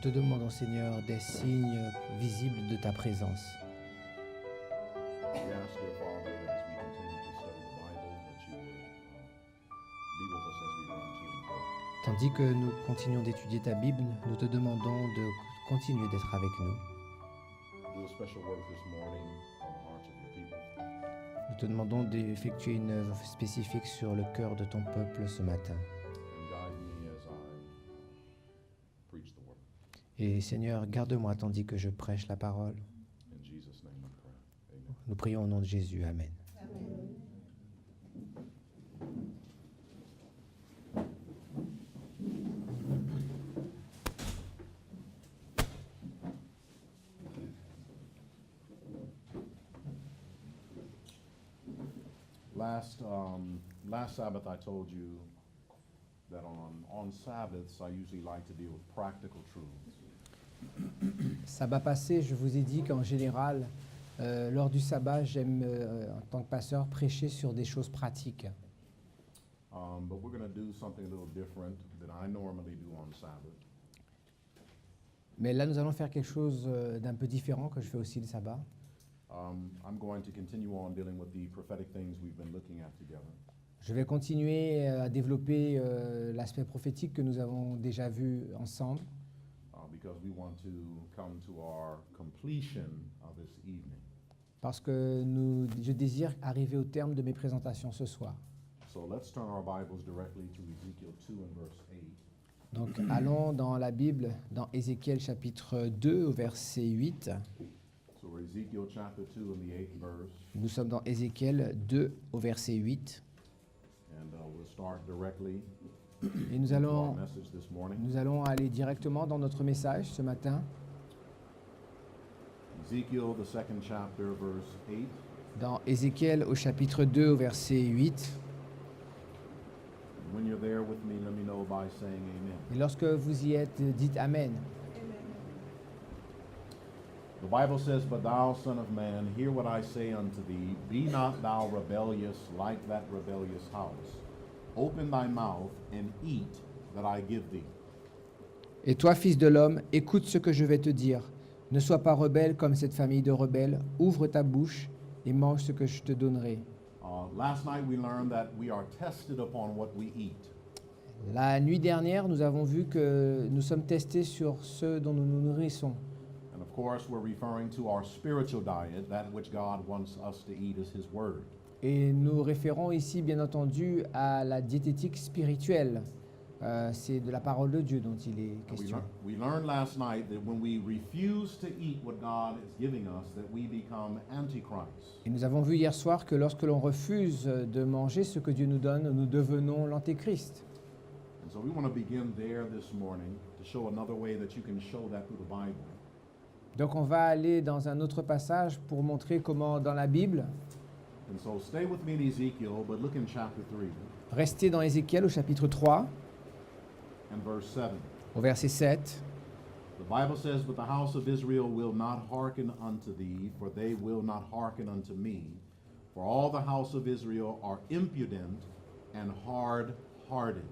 te demandons, Seigneur, des signes visibles de ta présence. We ask, dear Father, that as we continue to study the Bible, that you would be with us as we run to and fro. Tandis que nous continuons d'étudier ta Bible, nous te demandons de continuer d'être avec nous. Do a special work this morning on the hearts of your people. Nous te demandons d'effectuer une œuvre spécifique sur le cœur de ton peuple ce matin. And guide me as I preach the word. Et Seigneur, garde-moi tandis que je prêche la parole. In Jesus' name I pray. Amen. Nous prions au nom de Jésus. Amen. Last Sabbath I told you that on Sabbaths I usually like to deal with practical truths. Sabbat passé, je vous ai dit qu'en général, lors du sabbat, j'aime, en tant que pasteur, prêcher sur des choses pratiques. But we're going to do something a little different than I normally do on Sabbath. Mais là, nous allons faire quelque chose d'un peu différent que je fais aussi le sabbat. I'm going to continue on dealing with the prophetic things we've been looking at together. Je vais continuer à développer l'aspect prophétique que nous avons déjà vu ensemble, Because we want to come to our completion of this evening. parce que je désire arriver au terme de mes présentations ce soir. So let's turn our Bibles directly to Ezekiel 2 and verse 8. Donc, allons dans la Bible, dans Ézéchiel chapitre 2, au verset 8. So we're Ezekiel chapter 2 and the 8th verse, Nous sommes dans Ézéchiel 2, au verset 8. and we'll start directly Et nous our allons message this morning. Nous allons aller directement dans notre message ce matin, Ezekiel, the second chapter, verse 8. dans Ézéchiel au chapitre 2 au verset 8. When you're there with me, let me know by saying amen. Et lorsque vous y êtes, dites Amen. The Bible says, But thou, son of man, hear what I say unto thee. Be not thou rebellious like that rebellious house. Open thy mouth and eat that I give thee. Et toi, fils de l'homme, écoute ce que je vais te dire. Ne sois pas rebelle comme cette famille de rebelles. Ouvre ta bouche et mange ce que je te donnerai. Last night we learned that we are tested upon what we eat. La nuit dernière, nous avons vu que nous sommes testés sur ce dont nous nous nourrissons. And of course, we're referring to our spiritual diet. That which God wants us to eat is His Word. Et nous référons ici, bien entendu, à la diététique spirituelle. C'est de la parole de Dieu dont il est And question. we learned last night that when we refuse to eat what God is giving us, that we become antichrist. Et nous avons vu hier soir que lorsque l'on refuse de manger ce que Dieu nous donne, nous devenons l'antéchrist. And so we want to begin there this morning to show another way that you can show that through the Bible. Donc on va aller dans un autre passage pour montrer comment dans la Bible, And so stay with me in Ezekiel, but look in chapter 3 restez dans Ézéchiel au chapitre 3, and verse 7. au verset 7. The Bible says, But the house of Israel will not hearken unto thee, for they will not hearken unto me. For all the house of Israel are impudent and hard-hearted.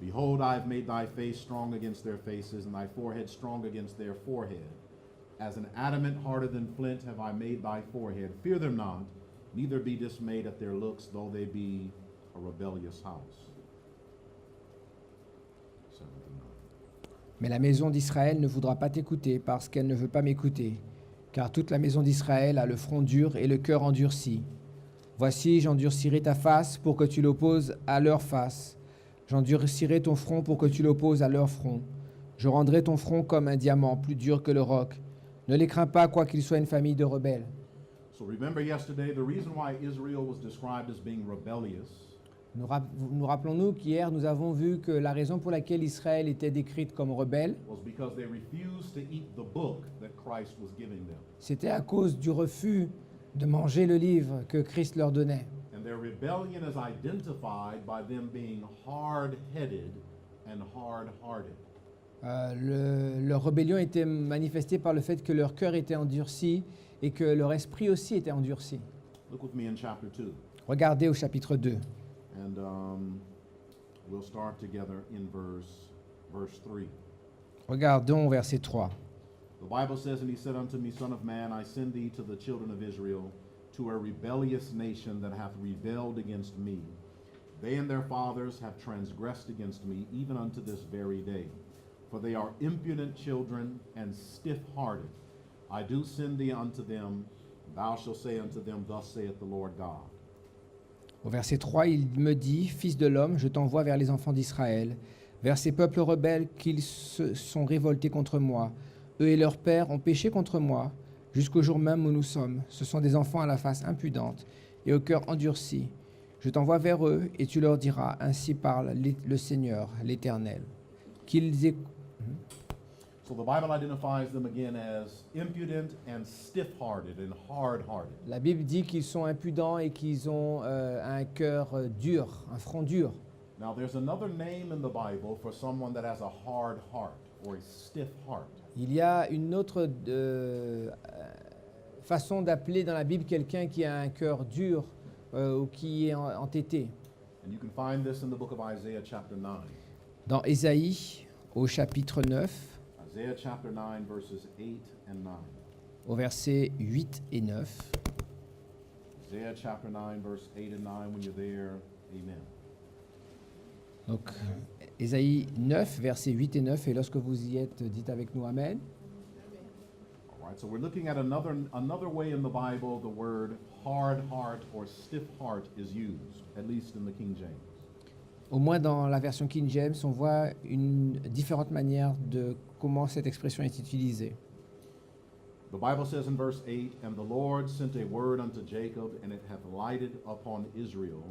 Behold, I have made thy face strong against their faces, and thy forehead strong against their forehead. As an adamant harder than flint have I made thy forehead. Fear them not, neither be dismayed at their looks, though they be a rebellious house. 7 to 9. Mais la maison d'Israël ne voudra pas t'écouter parce qu'elle ne veut pas m'écouter. Car toute la maison d'Israël a le front dur et le cœur endurci. Voici, j'endurcirai ta face pour que tu l'opposes à leur face. J'endurcirai ton front pour que tu l'opposes à leur front. Je rendrai ton front comme un diamant, plus dur que le roc. Ne les crains pas, quoiqu'ils soient une famille de rebelles. So remember yesterday, the reason why Israel was described as being rebellious Nous rappelons-nous qu'hier, nous avons vu que la raison pour laquelle Israël était décrite comme rebelle, was because they refused to eat the book that Christ was giving them. c'était à cause du refus de manger le livre que Christ leur donnait. And their rebellion is identified by them being hard-headed and hard-hearted. Leur rébellion était manifestée par le fait que leur cœur était endurci et que leur esprit aussi était endurci. Look with me in chapter 2. Regardez au chapitre 2. And we'll start together in verse 3. Regardons verset 3. The Bible says, "And he said unto me, Son of man, I send thee to the children of Israel, to a rebellious nation that hath rebelled against me. They and their fathers have transgressed against me, even unto this very day. For they are impudent children and stiff-hearted. I do send thee unto them. Thou shalt say unto them, Thus saith the Lord God." Au verset 3, il me dit, Fils de l'homme, je t'envoie vers les enfants d'Israël, vers ces peuples rebelles qu'ils se sont révoltés contre moi. Eux et leurs pères ont péché contre moi, jusqu'au jour même où nous sommes. Ce sont des enfants à la face impudente et au cœur endurci. Je t'envoie vers eux et tu leur diras, ainsi parle le Seigneur, l'Éternel. Qu'ils éc- So the Bible identifies them again as impudent and stiff-hearted and hard-hearted. La Bible dit qu'ils sont impudents et qu'ils ont un cœur dur, un front dur. Now there's another name in the Bible for someone that has a hard heart or a stiff heart. Il y a une autre façon d'appeler dans la Bible quelqu'un qui a un cœur dur ou qui est entêté. And you can find this in the book of Isaiah chapter 9. Dans Ésaïe, au chapitre 9, Isaiah chapter 9 verses 8 and 9. au verset 8 et 9. Isaiah chapter 9 verse 8 and 9, when you're there, amen. Donc, Ésaïe 9, versets 8 et 9, et lorsque vous y êtes, dites avec nous Amen. All right, so we're looking at another way in the Bible the word hard heart or stiff heart is used, at least in the King James. Au moins dans la version King James, on voit une différente manière de comment cette expression est utilisée. The Bible says in verse 8, "And the Lord sent a word unto Jacob, and it hath lighted upon Israel.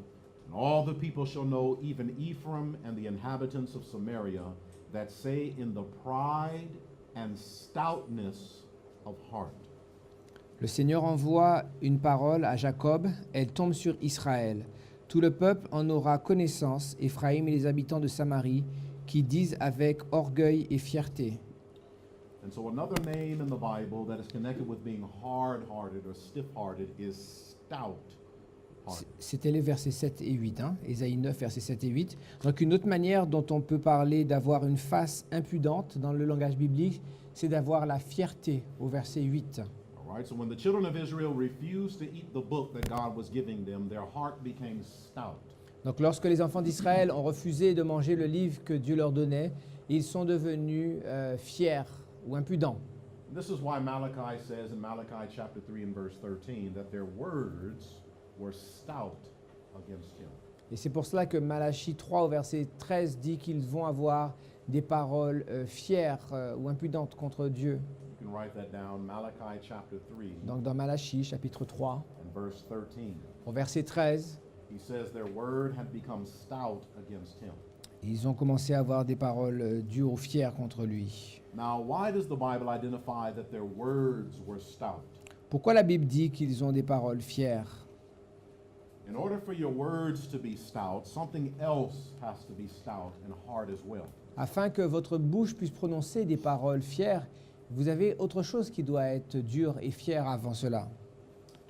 And all the people shall know, even Ephraim and the inhabitants of Samaria, that say in the pride and stoutness of heart." Le Seigneur envoie une parole à Jacob, elle tombe sur Israël. Tout le peuple en aura connaissance, Éphraïm et les habitants de Samarie, qui disent avec orgueil et fierté. And so another name in the Bible that is connected with being hard-hearted or stiff-hearted is stout-hearted. C'était les versets 7 et 8, hein? Ésaïe 9, versets 7 et 8. Donc une autre manière dont on peut parler d'avoir une face impudente dans le langage biblique, c'est d'avoir la fierté au verset 8. All right, so when the children of Israel refused to eat the book that God was giving them, their heart became stout. Donc lorsque les enfants d'Israël ont refusé de manger le livre que Dieu leur donnait, ils sont devenus fiers ou impudents. And this is why Malachi says in Malachi chapter 3 and verse 13 that their words were stout against him. Et c'est pour cela que Malachie 3 au verset 13 dit qu'ils vont avoir des paroles fières ou impudentes contre Dieu. You can write that down, Malachi chapter 3 Donc dans Malachie chapitre 3 and verse 13. au verset 13, He says their word had become stout against him. ils ont commencé à avoir des paroles dures ou fières contre lui. Now, why does the Bible identify that their words were stout? Pourquoi la Bible dit qu'ils ont des paroles fières? In order for your words to be stout, something else has to be stout and hard as well. Afin que votre bouche puisse prononcer des paroles fières, vous avez autre chose qui doit être dure et fière avant cela.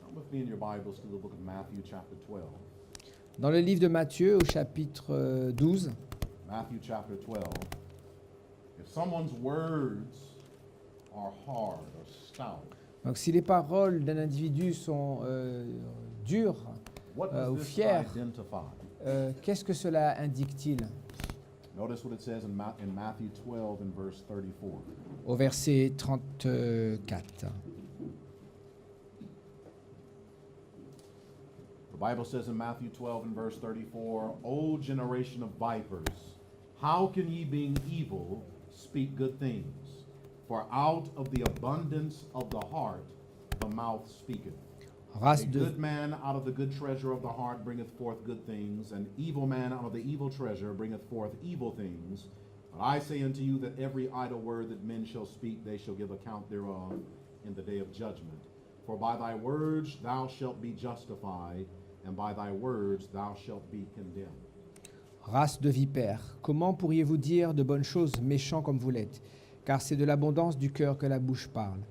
Come with me in your Bibles to the book of Matthew chapter 12. Dans le livre de Matthieu au chapitre 12, Matthew chapter 12. If someone's words are hard or stout, donc si les paroles d'un individu sont dures what ou does this fières, identify? qu'est-ce que cela indique-t-il? Notice what it says in Matthew 12 and verse 34. Au verset 34. The Bible says in Matthew 12 and verse 34, "O generation of vipers, how can ye being evil speak good things? For out of the abundance of the heart the mouth speaketh. A Race de, good man out of the good treasure of the heart bringeth forth good things, and evil man out of the evil treasure bringeth forth evil things. But I say unto you that every idle word that men shall speak, they shall give account thereof in the day of judgment. For by thy words thou shalt be justified, and by thy words thou shalt be condemned." race de vipères, comment pourriez-vous dire de bonnes choses méchants comme vous l'êtes? Car c'est de l'abondance du cœur que la bouche parle.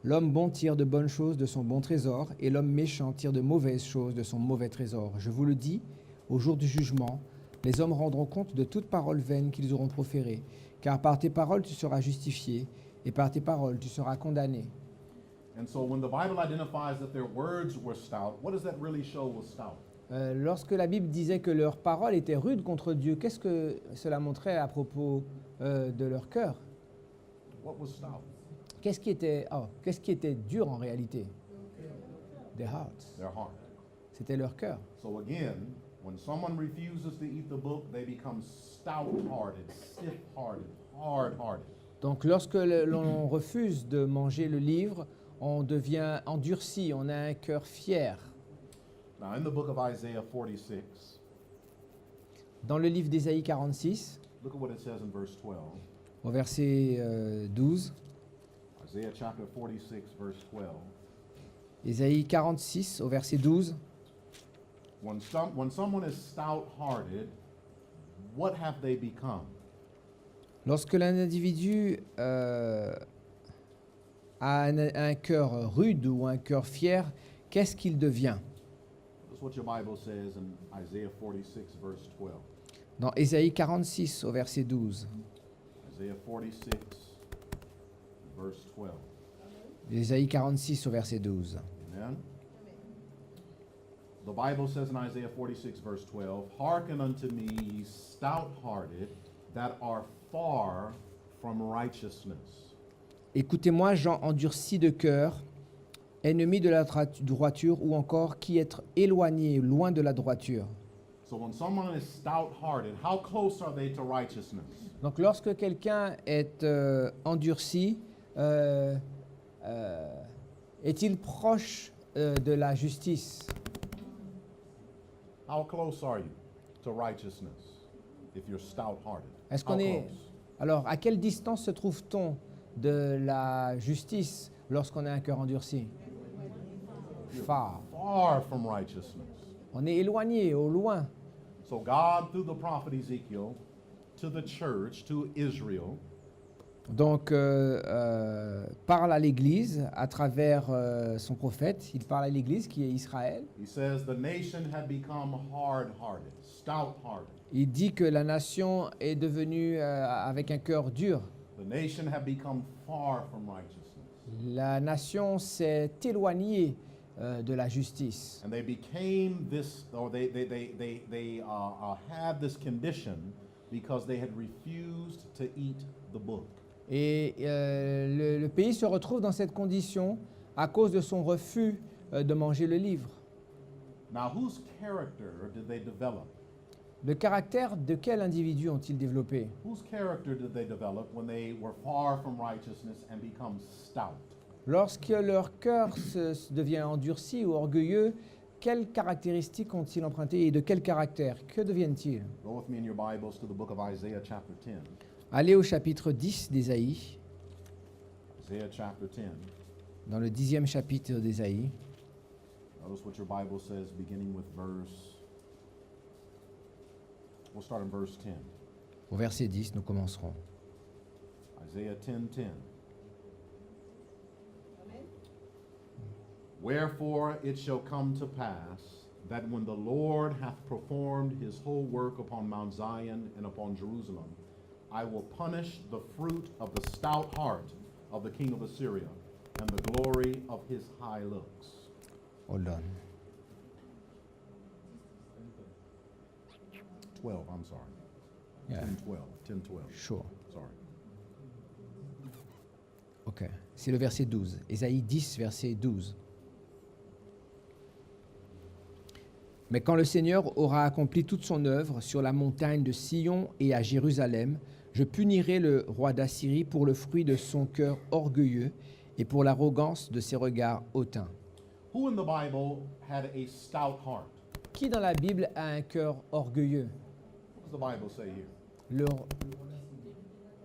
L'homme bon tire de bonnes choses de son bon trésor, et l'homme méchant tire de mauvaises choses de son mauvais trésor. Je vous le dis, au jour du jugement, les hommes rendront compte de toute parole vaine qu'ils auront proférée, car par tes paroles tu seras justifié, et par tes paroles tu seras condamné. And so when the Bible identifies that their words were stout, what does that really show was stout? Lorsque la Bible disait que leurs paroles étaient rudes contre Dieu, qu'est-ce que cela montrait à propos de leur cœur? What was stout? Qu'est-ce qui était dur en réalité? Their hearts. Their heart. C'était leur cœur. So again, when someone refuses to eat the book, they become stout-hearted, stiff-hearted, hard-hearted. Donc lorsque l'on refuse de manger le livre, on devient endurci, on a un cœur fier. Now, in the book of Isaiah 46, Dans le livre d'Ésaïe 46, look at what it says in verse 12. au verset 12, Isaiah chapter 46, verse 12. Ésaïe 46 au verset 12, When someone is stout-hearted, what have they become? lorsque l'individu a un cœur rude ou un cœur fier, qu'est-ce qu'il devient? That's what your Bible says in Isaiah 46, verse 12. Dans Ésaïe 46 au verset 12. Isaiah 46, verse 12. Ésaïe 46 au verset 12. Amen? The Bible says in Isaiah 46, verse 12, Hearken unto me, ye stout-hearted, that are far from righteousness. Écoutez-moi, gens endurcis de cœur, ennemis de la droiture, ou encore qui êtes éloignés, loin de la droiture. So when someone is stout-hearted, how close are they to righteousness? Donc lorsque quelqu'un est endurci, est-il proche de la justice? How close are you to righteousness if you're stout-hearted? Est-ce How qu'on est... close? Alors, à quelle distance se trouve-t-on de la justice lorsqu'on a un cœur endurci? Far. Far from righteousness. On est éloigné, au loin. So God, through the prophet Ezekiel, to the church, to Israel, Donc, parle à l'Église à travers son prophète. Il parle à l'Église qui est Israël. he says the nation had become hard-hearted, stout-hearted. Il dit que la nation est devenue avec un cœur dur. The nation had become far from righteousness. La nation s'est éloignée de la justice. And they became this, or they had this condition because they had refused to eat the book. Et le pays se retrouve dans cette condition à cause de son refus de manger le livre. Now, whose character did they develop? Le caractère de quel individu ont-ils développé? Whose character did they develop when they were far from righteousness and become stout? Lorsque leur cœur devient endurci ou orgueilleux, quelles caractéristiques ont-ils emprunté et de quel caractère? Que deviennent-ils? Go with me in your Bibles to the book of Isaiah chapter 10. Allez au chapitre 10 d'Ésaïe, Isaiah chapter 10. dans le 10e chapitre d'Ésaïe. Notice what your Bible says beginning with verse. We'll start in verse 10. Au verset 10, nous commencerons. Isaiah 10:10. Wherefore it shall come to pass that when the Lord hath performed his whole work upon Mount Zion and upon Jerusalem, I will punish the fruit of the stout heart of the king of Assyria and the glory of his high looks. Hold on. 12, I'm sorry. Yeah. 10:12. 10:12. Sure. Sorry. Ok. C'est le verset 12. Ésaïe 10, verset 12. Mais quand le Seigneur aura accompli toute son œuvre sur la montagne de Sion et à Jérusalem, je punirai le roi d'Assyrie pour le fruit de son cœur orgueilleux et pour l'arrogance de ses regards hautains. Who in the Bible had a stout heart? Qui dans la Bible a un cœur orgueilleux? What does the Bible say here?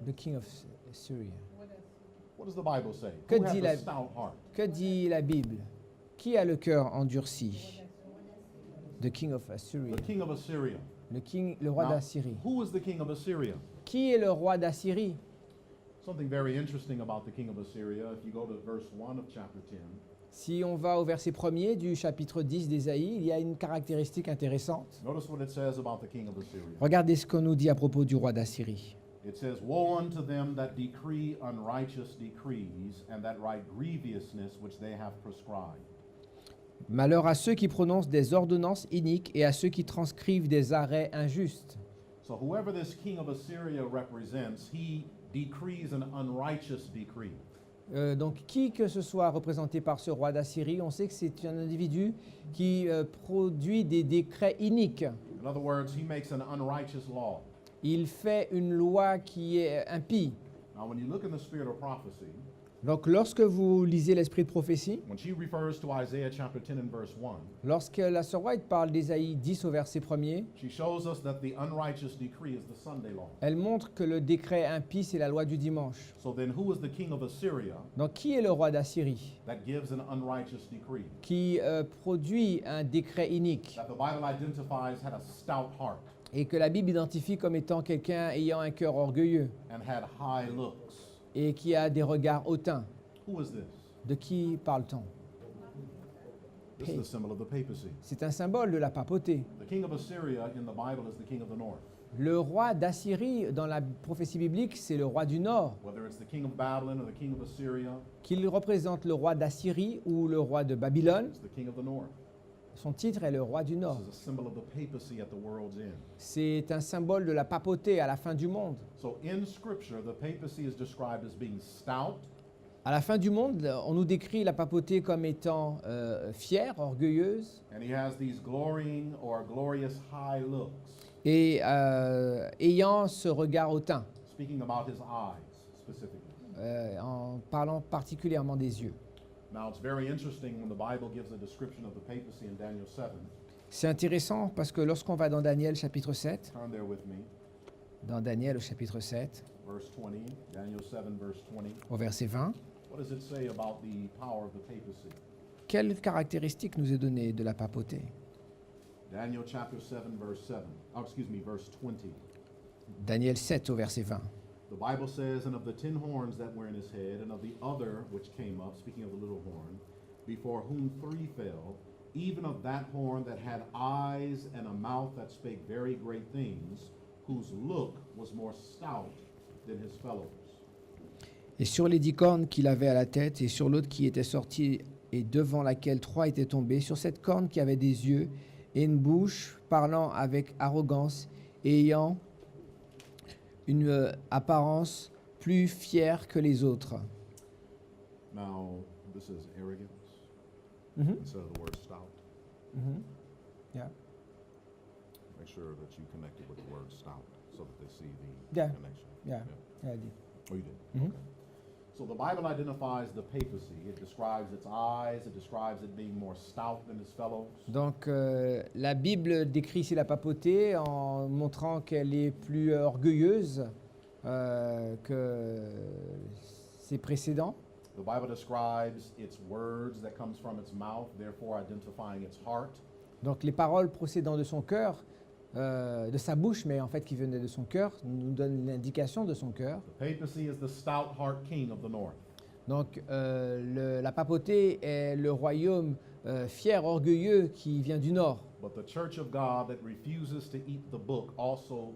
The king of Syria. What does the Bible say? Que Who dit has la- a stout heart? Que dit la Bible? Qui a le cœur endurci? The king of Assyria. The king of Assyria. Le roi Now, d'Assyrie. who is the king of Assyria? Qui est le roi d'Assyrie? Something very interesting about the king of Assyria. If you go to verse 1 of chapter 10, Si on va au verset 1er du chapitre 10 d'Ésaïe, il y a une caractéristique intéressante. notice what it says about the king of Assyria. Regardez ce qu'on nous dit à propos du roi d'Assyrie. It says, "Woe unto them that decree unrighteous decrees, and that write grievousness which they have prescribed." Malheur à ceux qui prononcent des ordonnances iniques et à ceux qui transcrivent des arrêts injustes. So whoever this king of Assyria represents, he decrees an unrighteous decree. Donc, qui que ce soit représenté par ce roi d'Assyrie, on sait que c'est un individu qui produit des décrets iniques. In other words, he makes an unrighteous law. Il fait une loi qui est impie. Now, when you look in the spirit of prophecy, Donc, lorsque vous lisez l'esprit de prophétie, when she refers to Isaiah chapter 10 and verse 1, lorsque la sœur White parle d'Ésaïe 10 au verset 1er, she shows us that the unrighteous decree is the Sunday law. elle montre que le décret impie, c'est la loi du dimanche. So then who is the king of Assyria Donc, qui est le roi d'Assyrie that gives an unrighteous decree? qui produit un décret inique That the Bible identifies had a stout heart et que la Bible identifie comme étant quelqu'un ayant un cœur orgueilleux and had high looks. et qui a des regards hautains? Who is this? De qui parle-t-on? This is the symbol of the papacy. C'est un symbole de la papauté. The king of Assyria in the Bible is the king of the north. Le roi d'Assyrie, dans la prophétie biblique, c'est le roi du Nord. Whether it's the king of Babylon or the king of Assyria, Qu'il représente le roi d'Assyrie ou le roi de Babylone, it's the king of the north. son titre est le roi du Nord. This is a symbol of the papacy at the world's end. C'est un symbole de la papauté à la fin du monde. So in Scripture, the papacy is described as being stout, À la fin du monde, on nous décrit la papauté comme étant fière, orgueilleuse and he has these glorying or glorious high looks, et ayant ce regard hautain, speaking about his eyes specifically. en parlant particulièrement des yeux. Now, it's very interesting when the Bible gives a description of the papacy in Daniel 7. C'est intéressant parce que lorsqu'on va dans Daniel chapitre 7, Turn there with me. dans Daniel au chapitre 7, Verse 20, Daniel 7, verse 20. au verset 20, What does it say about the power of the papacy? quelle caractéristique nous est donnée de la papauté? Daniel chapter 7, verse 7. Oh, excuse me, verse 20. Daniel 7 au verset 20. The Bible says, "And of the 10 horns that were in his head, and of the other which came up," speaking of the little horn, "before whom 3 fell, even of that horn that had eyes and a mouth that spake very great things, whose look was more stout than his fellows." Et sur les 10 cornes qu'il avait à la tête, et sur l'autre qui était sortie, et devant laquelle 3 étaient tombés, sur cette corne qui avait des yeux et une bouche, parlant avec arrogance, et ayant une apparence plus fière que les autres. Now, this is arrogance Mhm. instead of the word stout. Mhm. Yeah. Make sure that you connect it with the word stout so that they see the Yeah. connection. Yeah. Yeah, I did. Oh, you did? Mhm. Okay. So the Bible identifies the papacy. It describes its eyes. It describes it being more stout than its fellows. Donc la Bible décrit ici la papauté en montrant qu'elle est plus orgueilleuse que ses précédents. The Bible describes its words that comes from its mouth, therefore identifying its heart. Donc les paroles procédant de son cœur, de sa bouche, mais en fait qui venaient de son cœur, nous donnent l'indication de son cœur. The papacy is the stout heart king of the north. Donc la papauté est le royaume fier, orgueilleux qui vient du nord. But the church of God that refuses to eat the book also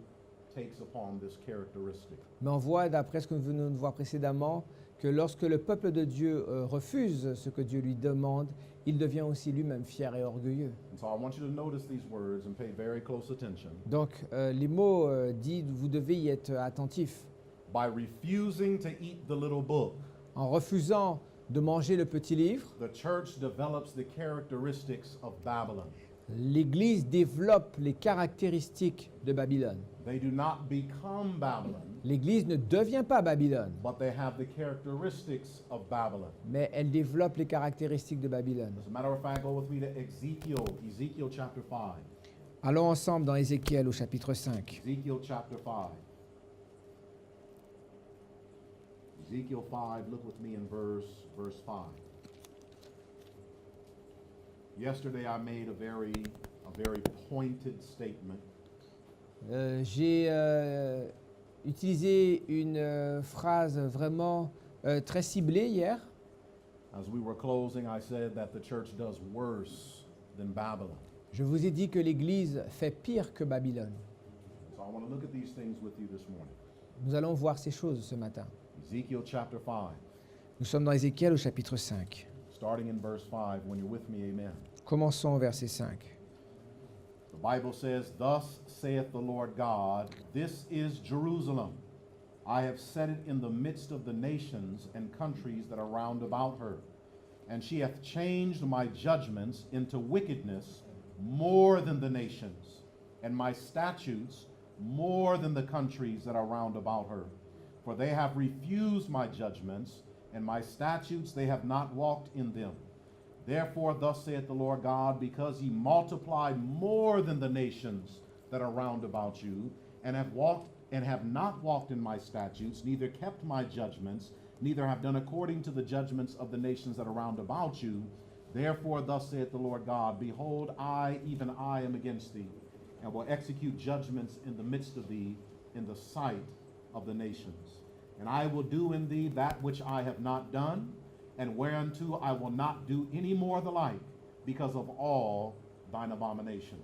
takes upon this characteristic. Mais on voit, d'après ce que nous venons de voir précédemment, que lorsque le peuple de Dieu refuse ce que Dieu lui demande, il devient aussi lui-même fier et orgueilleux. And so I want you to notice these words and pay very close attention. Donc les mots dits, vous devez y être attentif. By refusing to eat the little book, En refusant de manger le petit livre, the church develops the characteristics of Babylon. l'Église développe les caractéristiques de Babylone. They do not become Babylon, L'Église ne devient pas Babylone, but they have the characteristics of Babylon. mais elle développe les caractéristiques de Babylone. As a matter of fact, go with me to Ezekiel chapter 5. Allons ensemble dans Ézéchiel au chapitre 5. Ezekiel chapter 5. Ezekiel 5, look with me in verse 5. Yesterday I made a very pointed statement. J'ai utilisé une phrase vraiment très ciblée hier. As we were closing, I said that the church does worse than Babylon. Je vous ai dit que l'Église fait pire que Babylone. So I want to look at these things with you this morning. Nous allons voir ces choses ce matin. Ezekiel chapter 5, Nous sommes dans Ézéchiel au chapitre 5. starting in verse 5. When you're with me, amen. Commençons au verset 5. The Bible says, "Thus saith the Lord God, this is Jerusalem. I have set it in the midst of the nations and countries that are round about her. And she hath changed my judgments into wickedness more than the nations, and my statutes more than the countries that are round about her. For they have refused my judgments, and my statutes they have not walked in them. Therefore, thus saith the Lord God, because ye multiplied more than the nations that are round about you, and have not walked in my statutes, neither kept my judgments, neither have done according to the judgments of the nations that are round about you. Therefore, thus saith the Lord God, behold, I, even I, am against thee, and will execute judgments in the midst of thee, in the sight of the nations. And I will do in thee that which I have not done, and whereunto I will not do any more the like, because of all thine abominations."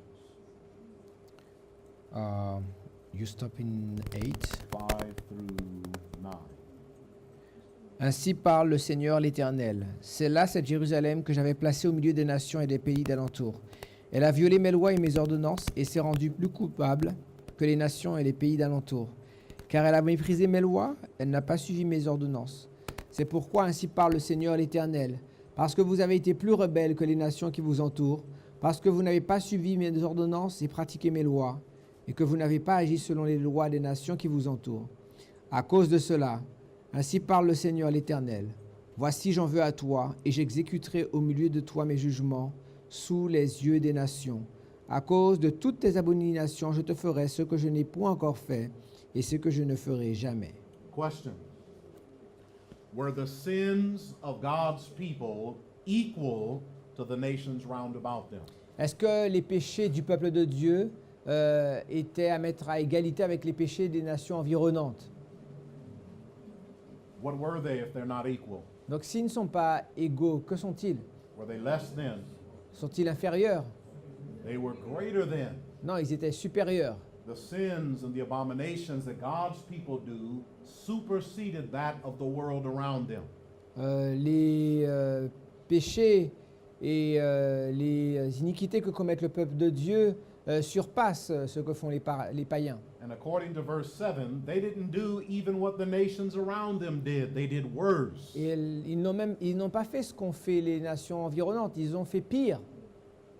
You stop in 8. 5 through 9. Ainsi parle le Seigneur l'Éternel. C'est là cette Jérusalem que j'avais placée au milieu des nations et des pays d'alentour. Elle a violé mes lois et mes ordonnances et s'est rendue plus coupable que les nations et les pays d'alentour. Car elle a méprisé mes lois, elle n'a pas suivi mes ordonnances. C'est pourquoi ainsi parle le Seigneur l'Éternel. Parce que vous avez été plus rebelles que les nations qui vous entourent, parce que vous n'avez pas suivi mes ordonnances et pratiqué mes lois, et que vous n'avez pas agi selon les lois des nations qui vous entourent. À cause de cela, ainsi parle le Seigneur l'Éternel. Voici, j'en veux à toi, et j'exécuterai au milieu de toi mes jugements, sous les yeux des nations. À cause de toutes tes abominations, je te ferai ce que je n'ai point encore fait, et ce que je ne ferai jamais. Question: were the sins of God's people equal to the nations round about them? Est-ce que les péchés du peuple de Dieu étaient à mettre à égalité avec les péchés des nations environnantes? What were they if they're not equal? Donc s'ils ne sont pas égaux, que sont-ils? Were they less than? Sont-ils inférieurs? They were greater than. Non, ils étaient supérieurs. The sins and the abominations that God's people do superseded that of the world around them. Les péchés et les iniquités que commettent le peuple de Dieu surpassent ce que font les païens. And according to verse 7, they didn't do even what the nations around them did. They did worse. Et ils n'ont pas fait ce qu'ont fait les nations environnantes, ils ont fait pire.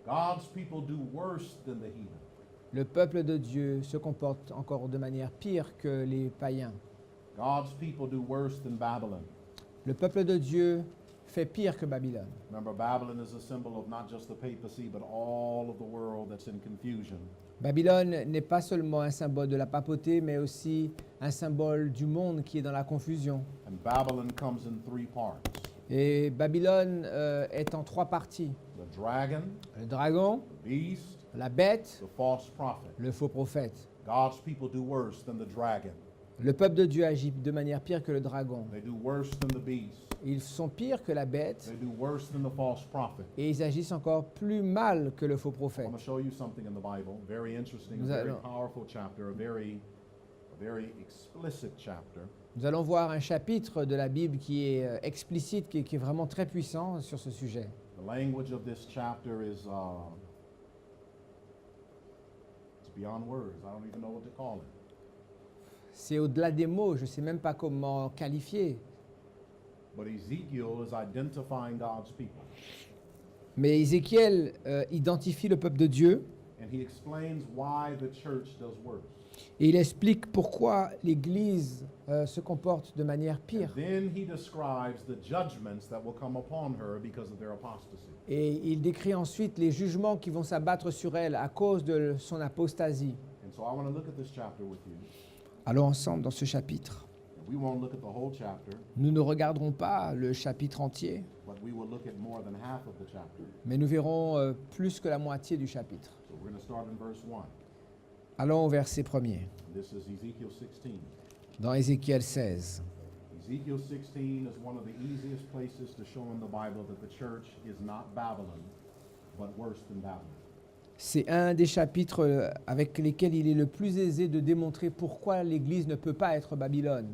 God's people do worse than the heathen. Le peuple de Dieu se comporte encore de manière pire que les païens. God's people do worse than Babylon. Le peuple de Dieu fait pire que Babylone. Remember, Babylon is a symbol of not just the papacy, but all of the world that's in confusion. Babylone n'est pas seulement un symbole de la papauté, mais aussi un symbole du monde qui est dans la confusion. And Babylon comes in 3 parts. Et Babylone est en 3 parties. The dragon, Le dragon, the beast, la bête, the false prophet. le faux prophète. God's people do worse than the dragon. Le peuple de Dieu agit de manière pire que le dragon. They do worse than the beast. Ils sont pires que la bête They do worse than the false prophet. et ils agissent encore plus mal que le faux I prophète. want to show you something in the Bible, very interesting, a Nous very allons- powerful chapter, a very explicit chapter. Nous allons voir un chapitre de la Bible qui est explicite, qui est vraiment très puissant sur ce sujet. The language of this chapter is it's beyond words. I don't even know what to call it. C'est au-delà des mots, je ne sais même pas comment qualifier. But Ezekiel is identifying God's people. Mais Ézéchiel identifie le peuple de Dieu And he explains why the church does worse. et il explique pourquoi l'Église se comporte de manière pire. Then he describes the judgments that will come upon her because of their apostasy. Et il décrit ensuite les jugements qui vont s'abattre sur elle à cause de son apostasie. And so I want to look at this chapter with you. Allons ensemble dans ce chapitre. And we won't look at the whole chapter, Nous ne regarderons pas le chapitre entier, but we will look at more than half of the chapter. mais nous verrons plus que la moitié du chapitre. So we're going to start in verse 1. Allons au verset 1er, This is Ezekiel 16. dans Ézéchiel 16. Ezekiel 16 is one of the easiest places to show in the Bible that the church is not Babylon, but worse than Babylon. C'est un des chapitres avec lesquels il est le plus aisé de démontrer pourquoi l'Église ne peut pas être Babylone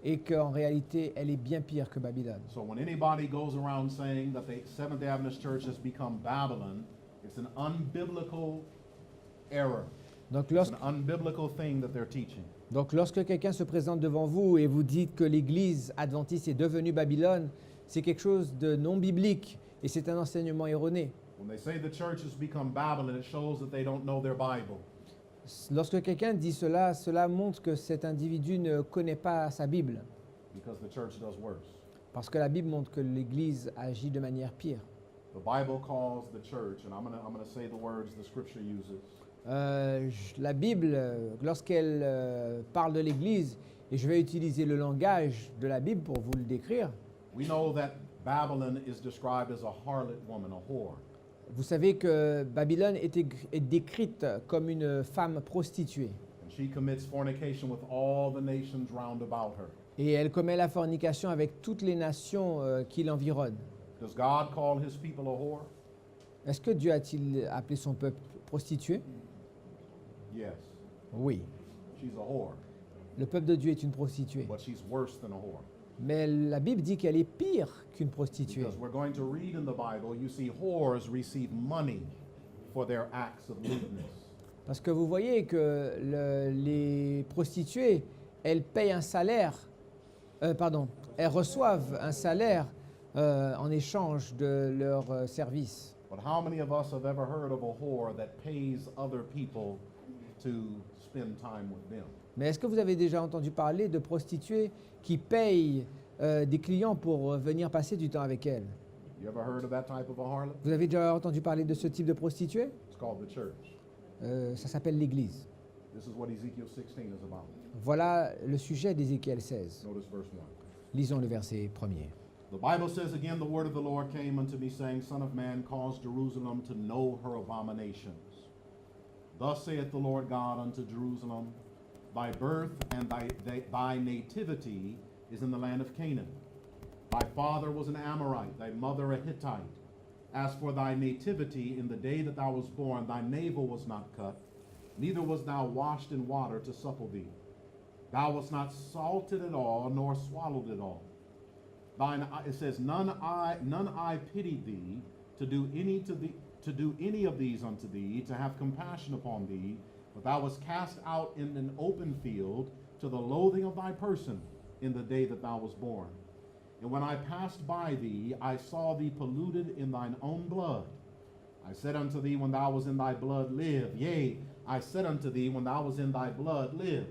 et qu'en réalité, elle est bien pire que Babylone. So when anybody goes around saying that the Seventh-day Adventist Church has become Babylon, it's an unbiblical error. Donc, It's an unbiblical thing that they're teaching. lorsque quelqu'un se présente devant vous et vous dites que l'Église adventiste est devenue Babylone, c'est quelque chose de non biblique et c'est un enseignement erroné. When they say the church has become Babylon, it shows that they don't know their Bible. Lorsque quelqu'un dit cela, cela montre que cet individu ne connaît pas sa Bible. Because the church does worse. Parce que la Bible montre que l'Église agit de manière pire. The Bible calls the church, and I'm gonna say the words the Scripture uses. La Bible, lorsqu'elle parle de l'Église, et je vais utiliser le langage de la Bible pour vous le décrire, We know that Babylon is described as a harlot woman, a whore. vous savez que Babylone est décrite comme une femme prostituée. And she commits fornication with all the nations round about her. Et elle commet la fornication avec toutes les nations qui l'environnent. Does God call his people a whore? Est-ce que Dieu a-t-il appelé son peuple prostitué? Yes. Oui. She's a whore, Le peuple de Dieu est une prostituée. but she's worse than a whore. Mais la Bible dit qu'elle est pire qu'une prostituée. Because we're going to read in the Bible, you see whores receive money for their acts of lewdness. Parce que vous voyez que les prostituées, elles payent un salaire, elles reçoivent un salaire en échange de leur service. But how many of us have ever heard of a whore that pays other people to spend time with them? Mais est-ce que vous avez déjà entendu parler de prostituées qui payent des clients pour venir passer du temps avec elles? You ever heard of that type of a harlot? Vous avez déjà entendu parler de ce type de prostituée? It's called the church. Ça s'appelle l'Église. This is what Ezekiel 16 is about. Voilà le sujet d'Ézéchiel 16. Notice verse 1. Lisons le verset 1er. The Bible says, again, the word of the Lord came unto me, saying, Son of man, cause Jerusalem to know her abominations. Thus saith the Lord God unto Jerusalem, Thy birth and thy nativity is in the land of Canaan. Thy father was an Amorite, thy mother a Hittite. As for thy nativity, in the day that thou wast born, thy navel was not cut, neither was thou washed in water to suckle thee. Thou wast not salted at all, nor swallowed at all. It says, none eye pitied thee to do any of these unto thee, to have compassion upon thee, but thou wast cast out in an open field to the loathing of thy person in the day that thou wast born. And when I passed by thee, I saw thee polluted in thine own blood. I said unto thee, when thou was in thy blood, live. Yea, I said unto thee, when thou was in thy blood, live.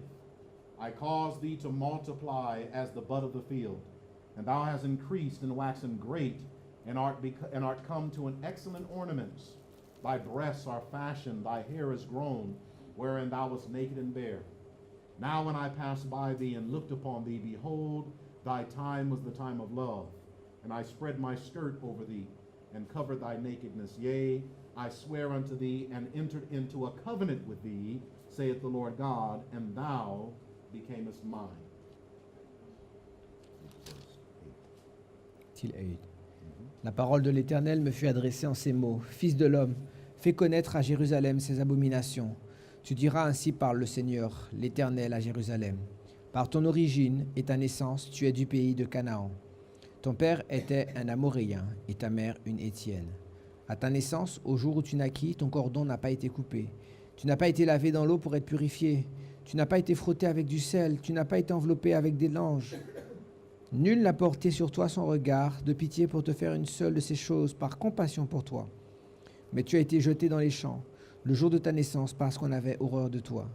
I caused thee to multiply as the bud of the field, and thou hast increased and waxen great, and art come to an excellent ornament. Thy breasts are fashioned, thy hair is grown, wherein thou wast naked and bare. Now when I passed by thee and looked upon thee, behold, thy time was the time of love. And I spread my skirt over thee, and covered thy nakedness. Yea, I swear unto thee, and entered into a covenant with thee, saith the Lord God, and thou becamest mine. La parole de l'Éternel me fut adressée en ces mots. Fils de l'homme, fais connaître à Jérusalem ses abominations. Tu diras ainsi parle le Seigneur, l'Éternel à Jérusalem. Par ton origine et ta naissance, tu es du pays de Canaan. Ton père était un Amoréen et ta mère une Hétienne. À ta naissance, au jour où tu naquis, ton cordon n'a pas été coupé. Tu n'as pas été lavé dans l'eau pour être purifié. Tu n'as pas été frotté avec du sel. Tu n'as pas été enveloppé avec des langes. Nul n'a porté sur toi son regard de pitié pour te faire une seule de ces choses par compassion pour toi. Mais tu as été jeté dans les champs le jour de ta naissance parce qu'on avait horreur de toi.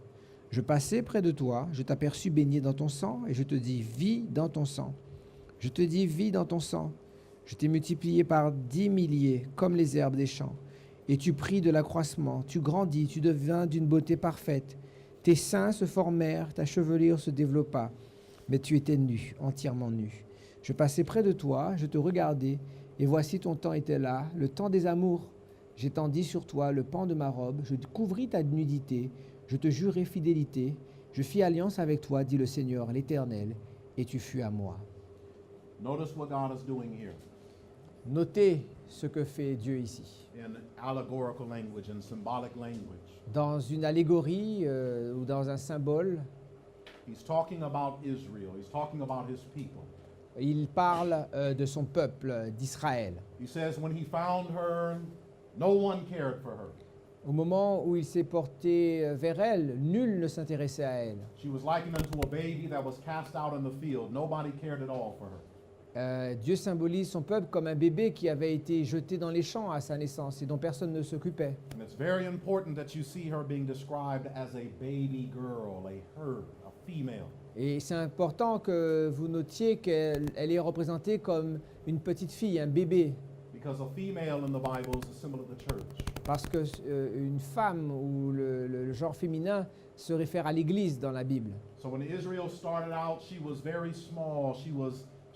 Je passais près de toi, je t'aperçus baigné dans ton sang et je te dis, vis dans ton sang. Je te dis, vis dans ton sang. Je t'ai multiplié par 10 milliers comme les herbes des champs. Et tu pris de l'accroissement, tu grandis, tu devins d'une beauté parfaite. Tes seins se formèrent, ta chevelure se développa. Mais tu étais nu, entièrement nu. Je passais près de toi, je te regardais, et voici ton temps était là, le temps des amours. J'étendis sur toi le pan de ma robe, je couvris ta nudité, je te jurai fidélité, je fis alliance avec toi, dit le Seigneur, l'Éternel, et tu fus à moi. Notice what God is doing here. Notez ce que fait Dieu ici. in allegorical language and symbolic language. Dans une allégorie ou dans un symbole, He's talking about Israel. He's talking about his people. il parle de son peuple, d'Israël. He says when he found her, no one cared for her. Au moment où il s'est porté vers elle, nul ne s'intéressait à elle. She was likened unto a baby that was cast out in the field. Nobody cared at all for her. Dieu symbolise son peuple comme un bébé qui avait été jeté dans les champs à sa naissance et dont personne ne s'occupait. And it's very important that you see her being described as a baby girl, a her, a female. Et c'est important que vous notiez qu'elle est représentée comme une petite fille, un bébé, Because a female in the Bible is a symbol of the church. parce que une femme ou le genre féminin se réfère à l'Église dans la Bible. So when Israel started out, she was very small.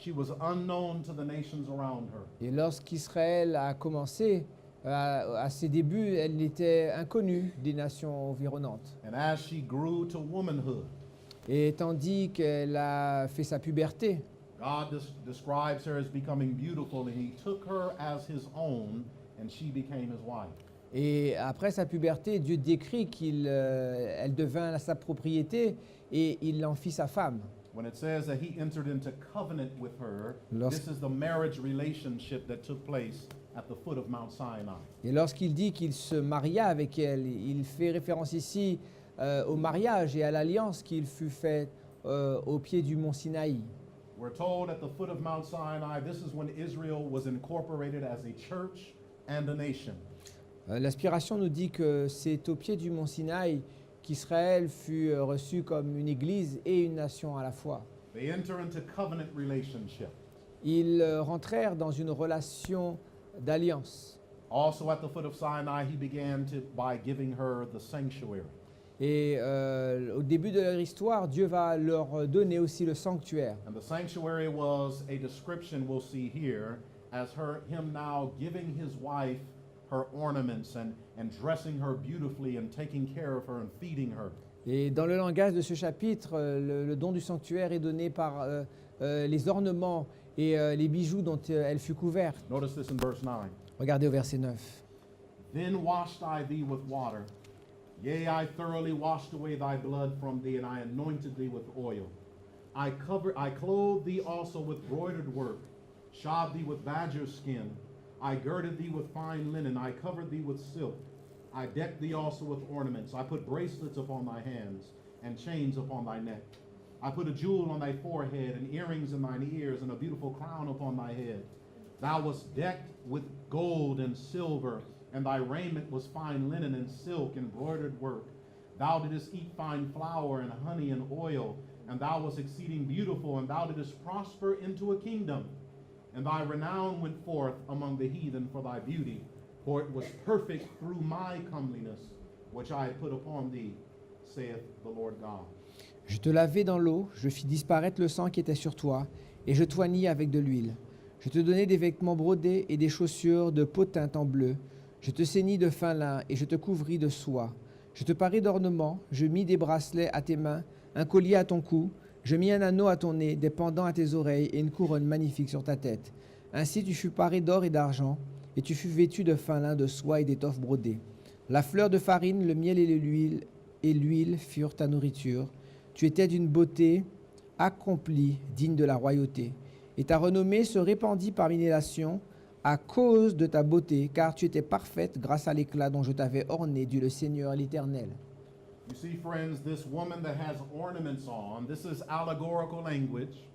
She was unknown to the nations around her. Et lorsqu'Israël a commencé, à ses débuts, elle était inconnue des nations environnantes. And as she grew to womanhood, Et tandis qu'elle a fait sa puberté, God describes her as becoming beautiful, and he took her as his own, and she became his wife. et après sa puberté, Dieu décrit qu'elle devint sa propriété et il en fit sa femme. When it says that he entered into covenant with her, Lorsque- this is the marriage relationship that took place at the foot of Mount Sinai. Et lorsqu'il dit qu'il se maria avec elle, il fait référence ici au mariage et à l'alliance qu'il fut faite au pied du mont Sinaï. We're told at the foot of Mount Sinai, this is when Israel was incorporated as a church and a nation. L'inspiration nous dit que c'est au pied du mont Sinaï qu'Israël fut reçu comme une église et une nation à la fois. They enter into covenant relationship. Ils rentrèrent dans une relation d'alliance. Also at the foot of Sinai, he began by giving her the sanctuary. Et au début de leur histoire, Dieu va leur donner aussi le sanctuaire. And the sanctuary was a description we'll see here as him now giving his wife her ornaments and dressing her beautifully and taking care of her and feeding her. Et dans le langage de ce chapitre, le don du sanctuaire est donné par les ornements et les bijoux dont elle fut couverte. Notice this in verse 9. Regardez au verset 9. Then washed I thee with water. Yea, I thoroughly washed away thy blood from thee, and I anointed thee with oil. I clothed thee also with broidered work, shod thee with badger skin. I girded thee with fine linen, I covered thee with silk. I decked thee also with ornaments. I put bracelets upon thy hands, and chains upon thy neck. I put a jewel on thy forehead, and earrings in thine ears, and a beautiful crown upon thy head. Thou wast decked with gold and silver, and thy raiment was fine linen and silk and broidered work. Thou didst eat fine flour and honey and oil, and thou wast exceeding beautiful, and thou didst prosper into a kingdom. And thy renown went forth among the heathen for thy beauty, for it was perfect through my comeliness, which I had put upon thee, saith the Lord God. Je te lavai dans l'eau, je fis disparaître le sang qui était sur toi, et je t'oignis avec de l'huile. Je te donnai des vêtements brodés et des chaussures de peau teinte en bleu. Je te ceignis de fin lin et je te couvris de soie. Je te paris d'ornements, je mis des bracelets à tes mains, un collier à ton cou, je mis un anneau à ton nez, des pendants à tes oreilles et une couronne magnifique sur ta tête. Ainsi tu fus paré d'or et d'argent, et tu fus vêtu de fin lin, de soie et d'étoffes brodées. La fleur de farine, le miel et l'huile furent ta nourriture. Tu étais d'une beauté accomplie, digne de la royauté. Et ta renommée se répandit parmi les nations à cause de ta beauté, car tu étais parfaite grâce à l'éclat dont je t'avais orné, dit le Seigneur l'Éternel. You see, friends, this woman that has ornaments on, this is allegorical language,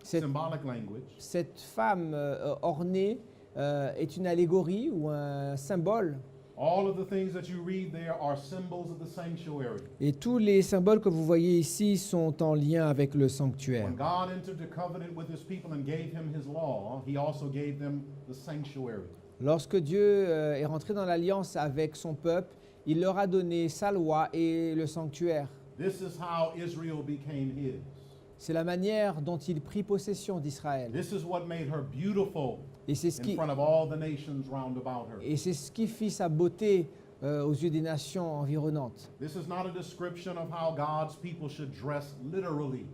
Cette, symbolic language. cette femme ornée est une allégorie ou un symbole. All of the things that you read there are symbols of the sanctuary. Et tous les symboles que vous voyez ici sont en lien avec le sanctuaire. When God entered the covenant with his people and gave him his law, he also gave them the sanctuary. Lorsque Dieu est rentré dans l'alliance avec son peuple, il leur a donné sa loi et le sanctuaire. This is how Israel became his. C'est la manière dont il prit possession d'Israël. This is what made her beautiful Et c'est ce in qui, front of all the nations round about her. et c'est ce qui fit sa beauté aux yeux des nations environnantes. This is not a description of how God's people should dress literally.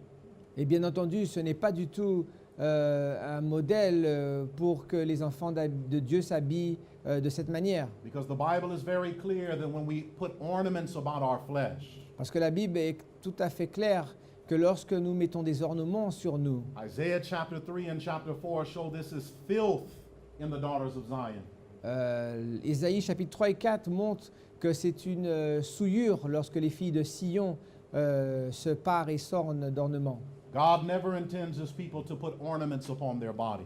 Et bien entendu, ce n'est pas du tout un modèle pour que les enfants de Dieu s'habillent de cette manière. Because the Bible is very clear that when we put ornaments about our flesh, Parce que la Bible est tout à fait claire que lorsque nous mettons des ornements sur nous, Isaiah chapter 3 and chapter 4 show this is filth in the daughters of Zion. Ésaïe chapitre 3 et 4 montrent que c'est une souillure lorsque les filles de Sion se parent et s'ornent d'ornements. God never intends his people to put ornaments upon their body.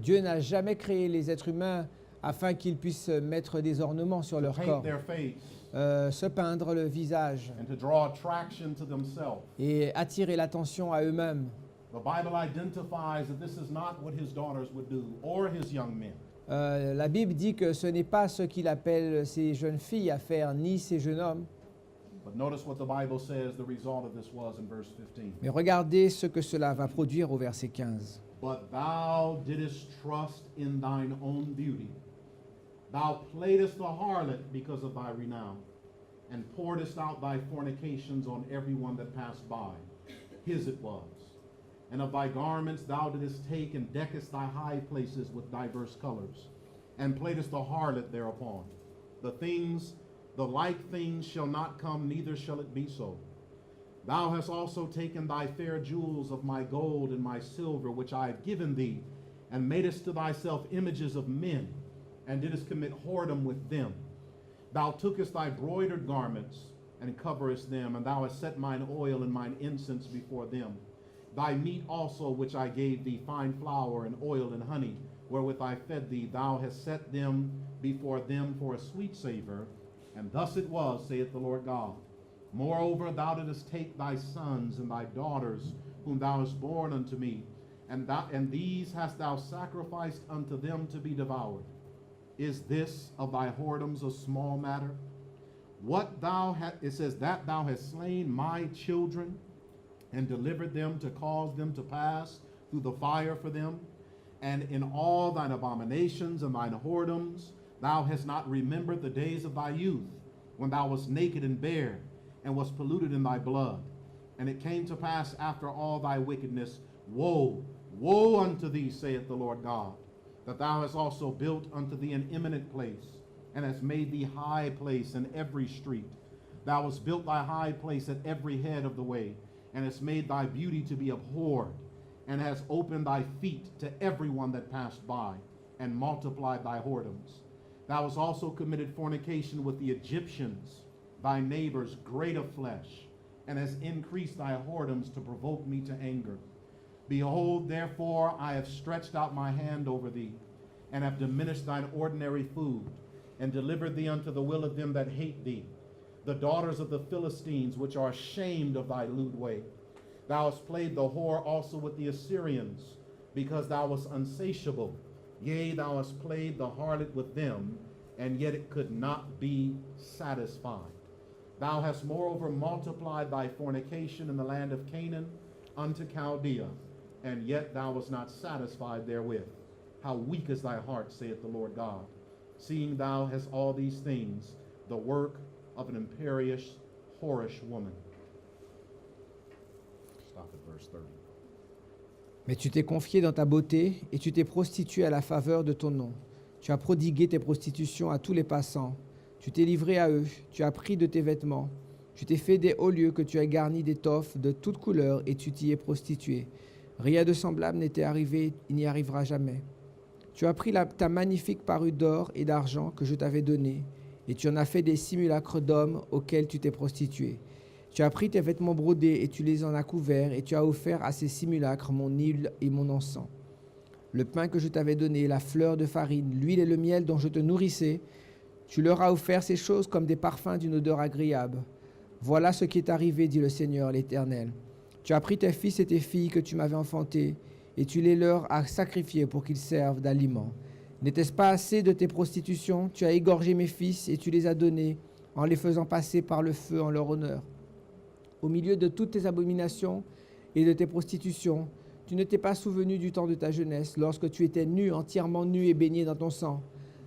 Dieu n'a jamais créé les êtres humains afin qu'ils puissent mettre des ornements sur leur Paint corps, their face se peindre le visage and to draw attraction to themselves. et attirer l'attention à eux-mêmes. The Bible identifies that this is not what his daughters would do or his young men. La Bible dit que ce n'est pas ce qu'il appelle ces jeunes filles à faire, ni ces jeunes hommes. But notice what the Bible says the result of this was in verse 15. Mais regardez ce que cela va produire au verset 15. But thou didst trust in thine own beauty. Thou playedst the harlot because of thy renown, and pouredst out thy fornications on every one that passed by. His it was. And of thy garments thou didst take and deckest thy high places with diverse colors, and playedst the harlot thereupon. The like things shall not come, neither shall it be so. Thou hast also taken thy fair jewels of my gold and my silver, which I have given thee, and madest to thyself images of men, and didst commit whoredom with them. Thou tookest thy broidered garments, and coverest them, and thou hast set mine oil and mine incense before them. Thy meat also, which I gave thee, fine flour and oil and honey, wherewith I fed thee, thou hast set them before them for a sweet savor. And thus it was, saith the Lord God. Moreover, thou didst take thy sons and thy daughters, whom thou hast borne unto me, and these hast thou sacrificed unto them to be devoured. Is this of thy whoredoms a small matter? It says, that thou hast slain my children, and delivered them to cause them to pass through the fire for them. And in all thine abominations and thine whoredoms, thou hast not remembered the days of thy youth, when thou wast naked and bare, and wast polluted in thy blood. And it came to pass after all thy wickedness, woe, woe unto thee, saith the Lord God, that thou hast also built unto thee an eminent place, and hast made thee high place in every street. Thou hast built thy high place at every head of the way, and hast made thy beauty to be abhorred, and hast opened thy feet to every one that passed by, and multiplied thy whoredoms. Thou hast also committed fornication with the Egyptians, thy neighbors, great of flesh, and hast increased thy whoredoms to provoke me to anger. Behold, therefore, I have stretched out my hand over thee, and have diminished thine ordinary food, and delivered thee unto the will of them that hate thee, the daughters of the Philistines, which are ashamed of thy lewd way. Thou hast played the whore also with the Assyrians, because thou wast unsatiable. Yea, thou hast played the harlot with them, and yet it could not be satisfied. Thou hast moreover multiplied thy fornication in the land of Canaan unto Chaldea, and yet thou wast not satisfied therewith. How weak is thy heart, saith the Lord God, seeing thou hast all these things, the work of an imperious, whorish woman. Stop at verse 30. Mais tu t'es confié dans ta beauté et tu t'es prostitué à la faveur de ton nom. Tu as prodigué tes prostitutions à tous les passants. Tu t'es livré à eux, tu as pris de tes vêtements. Tu t'es fait des hauts lieux que tu as garnis d'étoffes de toutes couleurs et tu t'y es prostitué. Rien de semblable n'était arrivé, il n'y arrivera jamais. Tu as pris ta magnifique parure d'or et d'argent que je t'avais donnée, et tu en as fait des simulacres d'hommes auxquels tu t'es prostitué. Tu as pris tes vêtements brodés et tu les en as couverts, et tu as offert à ces simulacres mon huile et mon encens. Le pain que je t'avais donné, la fleur de farine, l'huile et le miel dont je te nourrissais, tu leur as offert ces choses comme des parfums d'une odeur agréable. Voilà ce qui est arrivé, dit le Seigneur l'Éternel. Tu as pris tes fils et tes filles que tu m'avais enfantés, et tu les leur as sacrifiés pour qu'ils servent d'aliment. N'était-ce pas assez de tes prostitutions? Tu as égorgé mes fils et tu les as donnés, en les faisant passer par le feu en leur honneur. Au milieu de toutes tes abominations et de tes prostitutions, tu ne t'es pas souvenu du temps de ta jeunesse, lorsque tu étais nu, entièrement nu et baigné dans ton sang.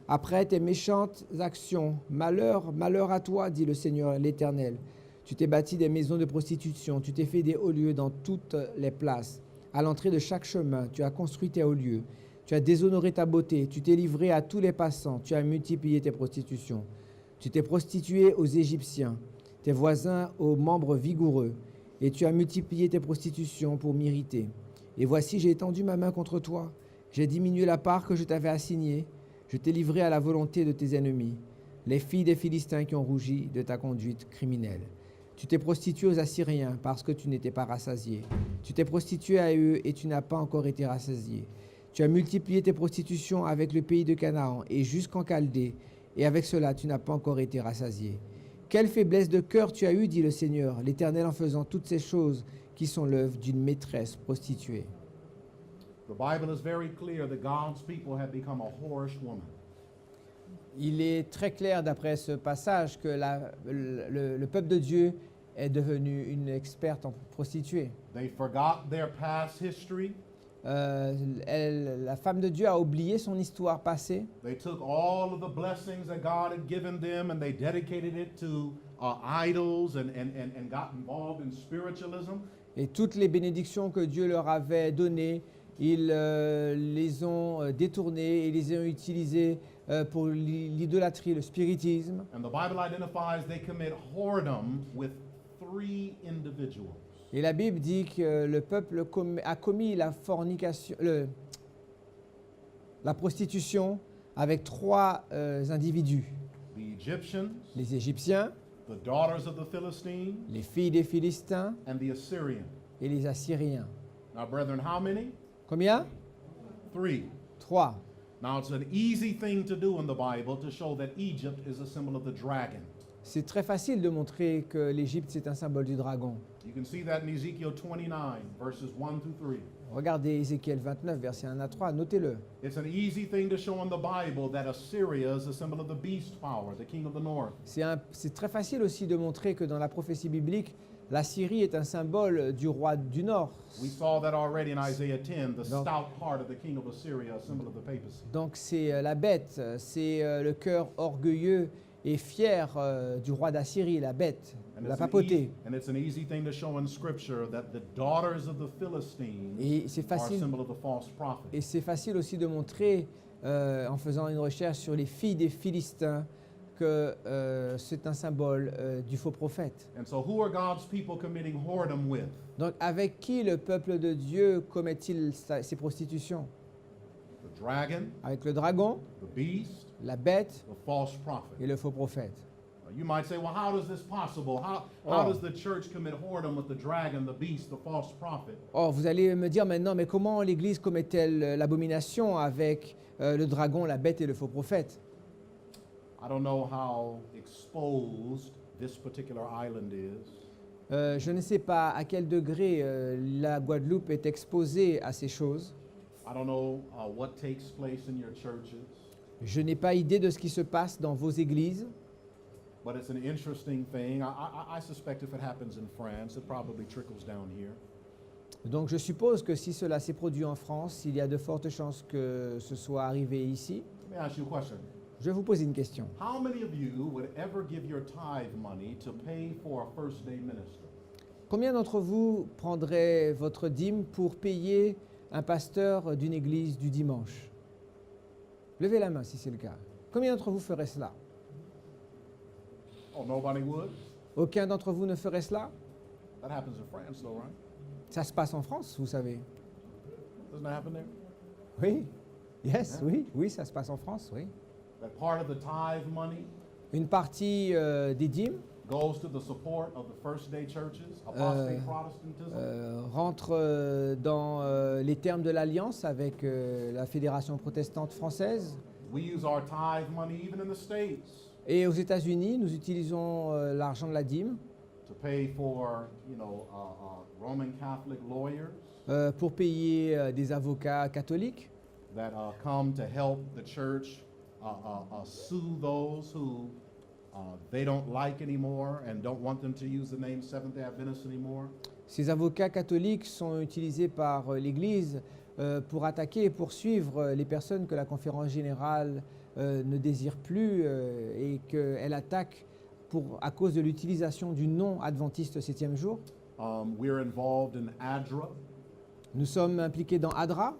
Après tes méchantes actions, malheur, malheur à toi, dit le Seigneur l'Éternel. Tu t'es bâti des maisons de prostitution, tu t'es fait des hauts lieux dans toutes les places. à l'entrée de chaque chemin. Tu as construit tes hauts lieux. Tu as déshonoré ta beauté. Tu t'es livré à tous les passants. Tu as multiplié tes prostitutions. Tu t'es prostitué aux Égyptiens, tes voisins aux membres vigoureux. Et tu as multiplié tes prostitutions pour m'irriter. Et voici, j'ai étendu ma main contre toi. J'ai diminué la part que je t'avais assignée. Je t'ai livré à la volonté de tes ennemis, les filles des Philistins qui ont rougi de ta conduite criminelle. Tu t'es prostitué aux Assyriens parce que tu n'étais pas rassasié. Tu t'es prostitué à eux et tu n'as pas encore été rassasié. Tu as multiplié tes prostitutions avec le pays de Canaan et jusqu'en Chaldée, et avec cela tu n'as pas encore été rassasié. Quelle faiblesse de cœur tu as eue, dit le Seigneur, l'Éternel, en faisant toutes ces choses qui sont l'œuvre d'une maîtresse prostituée. The Bible is very clear that God's people have become a whorish woman. Il est très clair d'après ce passage que le peuple de Dieu est devenu une experte en prostituée. They forgot their past history. La femme de Dieu a oublié son histoire passée. They took all of the blessings that God had given them and they dedicated it to idols and got involved in spiritualism. Et toutes les bénédictions que Dieu leur avait données, ils les ont détournées et les ont utilisées pour l'idolâtrie, le spiritisme. And the Bible identifies they commit whoredom with 3 individuals. Et la Bible dit que le peuple a commis la fornication, la prostitution avec 3 individus. The Egyptians, Les Égyptiens, the daughters of the Philistines, les filles des Philistins and the Assyrians. et les Assyriens. Now, brethren, how many? Combien? 3. 3. Now, it's an easy thing to do in the Bible to show that Egypt is a symbol of the dragon. C'est très facile de montrer que l'Égypte, c'est un symbole du dragon. You can see that in Ezekiel 29, verses 1 through 3. Regardez Ézéchiel 29, versets 1 à 3, notez-le. It's an easy thing to show in the Bible that Assyria is a symbol of the beast power, the king of the north. C'est très facile aussi de montrer que dans la prophétie biblique, la Syrie est un symbole du roi du Nord. We saw that already in Isaiah 10, the Donc- stout heart of the king of Assyria, a symbol of the papacy. Donc c'est la bête, c'est le cœur orgueilleux et fier du roi d'Assyrie, la bête, la papauté. And it's an easy thing to show in Scripture that the daughters of the Philistines Et c'est are a facile, symbol of the false prophet. et c'est facile aussi de montrer, en faisant une recherche sur les filles des Philistins, que c'est un symbole du faux prophète. And so, who are God's people committing whoredom with? Donc avec qui le peuple de Dieu commet-il ces prostitutions? The dragon, Avec le dragon, the beast, la bête the false prophet. et le faux prophète. You might say, well, how does this possible? How Oh. does the church commit whoredom with the dragon, the beast, the false prophet? Oh, vous allez me dire maintenant, mais comment l'Église commet-elle l'abomination avec le dragon, la bête et le faux prophète? I don't know how exposed this particular island is, Je ne sais pas à quel degré la Guadeloupe est exposée à ces choses. I don't know what takes place in your churches, Je n'ai pas idée de ce qui se passe dans vos églises, but it's an interesting thing. I suspect if it happens in France, it probably trickles down here. donc je suppose que si cela s'est produit en France, il y a de fortes chances que ce soit arrivé ici. Let me ask you a question. Je vais vous poser une question. How many of you would ever give your tithe money to pay for a first day minister? Combien d'entre vous prendraient votre dîme pour payer un pasteur d'une église du dimanche? Levez la main si c'est le cas. Combien d'entre vous feraient cela? Oh, nobody would? Aucun d'entre vous ne ferait cela? That happens in France, though, right? Ça se passe en France, vous savez. Doesn't that happen there? Oui. Yes, oui, ça se passe en France, oui. That part of the tithe money Une partie des dîmes goes to the support of the first day churches, apostate Protestantism. rentre dans les termes de l'alliance avec la Fédération protestante française. We use our tithe money even in the States Et aux États-Unis, nous utilisons l'argent de la dîme to pay for, Roman Catholic lawyers pour payer des avocats catholiques that come to help the church sue those who they don't like anymore and don't want them to use the name Seventh-day Adventist anymore. Ces avocats catholiques sont utilisés par l'Église pour attaquer et poursuivre les personnes que la conférence générale ne désire plus et qu'elle attaque à cause de l'utilisation du nom adventiste 7e jour. We're involved in ADRA. Nous sommes impliqués dans ADRA.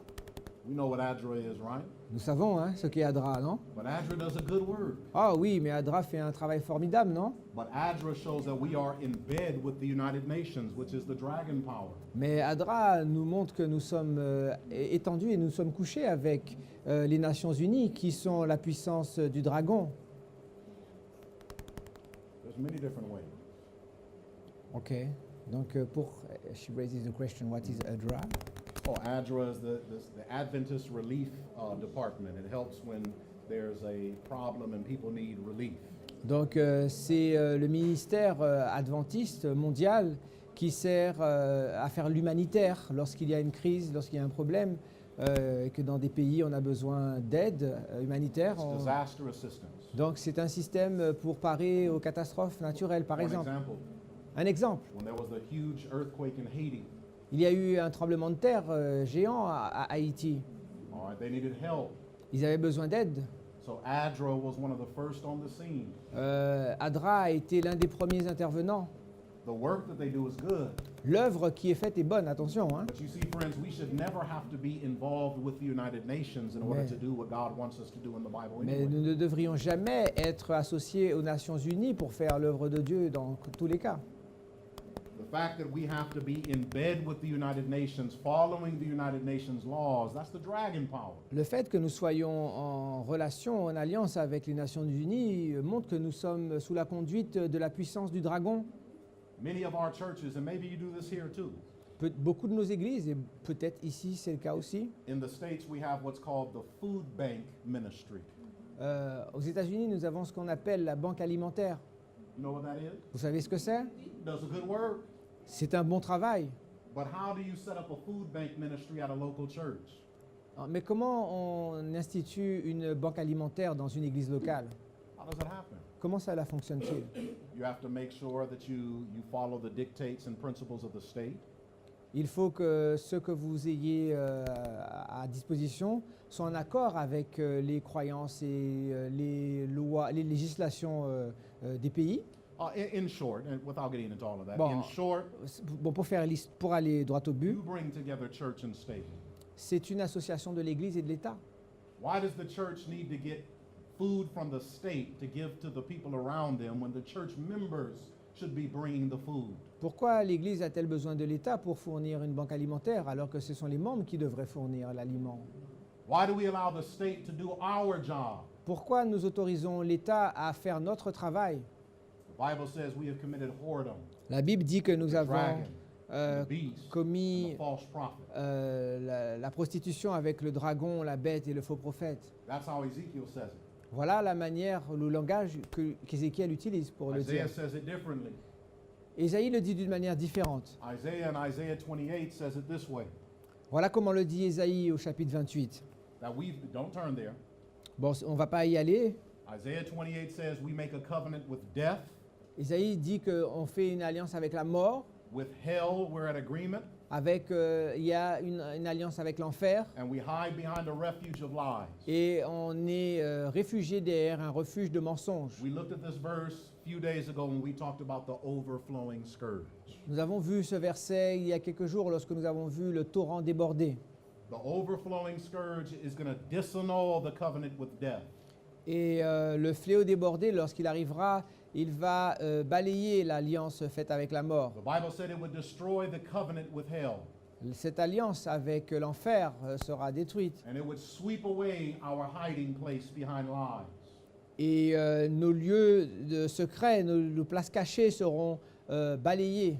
We know what ADRA is, right? Nous savons ce qu'est ADRA, non? But ADRA does a good work. Ah oui, mais ADRA fait un travail formidable, non? But ADRA shows that we are in bed with the United Nations, which is the dragon power. Mais ADRA nous montre que nous sommes étendus et nous sommes couchés avec les Nations Unies, qui sont la puissance du dragon. There's many different ways. Ok. Donc, she raises the question, what is ADRA? Oh, ADRA is the Adventist Relief Department. It helps when there's a problem and people need relief. Donc, c'est le ministère adventiste mondial qui sert à faire l'humanitaire lorsqu'il y a une crise, lorsqu'il y a un problème, que dans des pays on a besoin d'aide humanitaire. It's disaster assistance. Donc, c'est un système pour parer aux catastrophes naturelles, par For exemple. example, Un exemple. when there was the huge earthquake in Haiti, Il y a eu un tremblement de terre géant à Haïti. all right, they needed help. Ils avaient besoin d'aide. So ADRA was one of the first on the scene. ADRA a été l'un des premiers intervenants. The work that they do is good. L'œuvre qui est faite est bonne, attention. But you see, friends, we should never have to be involved with the United Nations in order Mais- to do what God wants us to do in the Bible Mais anyway. nous ne devrions jamais être associés aux Nations Unies pour faire l'œuvre de Dieu dans tous les cas. The fact that we have to be in bed with the United Nations, following the United Nations laws, that's the dragon power. Le fait que nous soyons en relation, en alliance avec les Nations Unies, montre que nous sommes sous la conduite de la puissance du dragon. Many of our churches, and maybe you do this here too, Beaucoup de nos églises, et peut-être ici c'est le cas aussi, in the States we have what's called the food bank ministry. aux États-Unis nous avons ce qu'on appelle la banque alimentaire. You know what that is? Vous savez ce que c'est? It does a good work. C'est un bon travail. But how do you set up a food bank ministry at a local church? Mais comment on institue une banque alimentaire dans une église locale? How does it happen? Comment cela fonctionne-t-il? You have to make sure that you follow the dictates and principles of the state. Il faut que ce que vous ayez à disposition soit en accord avec les croyances et les lois, les législations des pays. In short, and without getting into all of that, Bon. in short, Bon, pour aller droit au but, you bring together church and state. c'est une association de l'Église et de l'État. Why does the church need to get food from the state to give to the people around them when the church members should be bringing the food? Pourquoi l'Église a-t-elle besoin de l'État pour fournir une banque alimentaire alors que ce sont les membres qui devraient fournir l'aliment? Why do we allow the state to do our job? Pourquoi nous autorisons l'État à faire notre travail? The Bible says we have committed whoredom, La Bible dit que nous the avons dragon, euh, the beast, and commis the false prophet. la prostitution avec le dragon, la bête et le faux prophète. That's how Ezekiel says it. Voilà la manière, le langage qu'Ézéchiel utilise pour le Isaiah dire. says it differently. Ésaïe le dit d'une manière différente. Isaiah in Isaiah 28 says it this way. Voilà comment le dit Ésaïe au chapitre 28. That we don't turn there. Bon, on ne va pas y aller. Isaiah 28 says we make a covenant with death, Ésaïe dit qu'on fait une alliance avec la mort, with hell we're at agreement, il y a une alliance avec l'enfer, and we hide behind a refuge of lies. et on est réfugié derrière un refuge de mensonges. We looked at this verse a few days ago when we talked about the overflowing scourge. Nous avons vu ce verset il y a quelques jours lorsque nous avons vu le torrent déborder. The overflowing scourge is going to disannul the covenant with death. Et le fléau débordé, lorsqu'il arrivera, il va balayer l'alliance faite avec la mort. The Bible said it would destroy the covenant with hell, Cette alliance avec l'enfer sera détruite. and it would sweep away our hiding place behind lies. Et nos lieux de secret, nos places cachées seront balayées.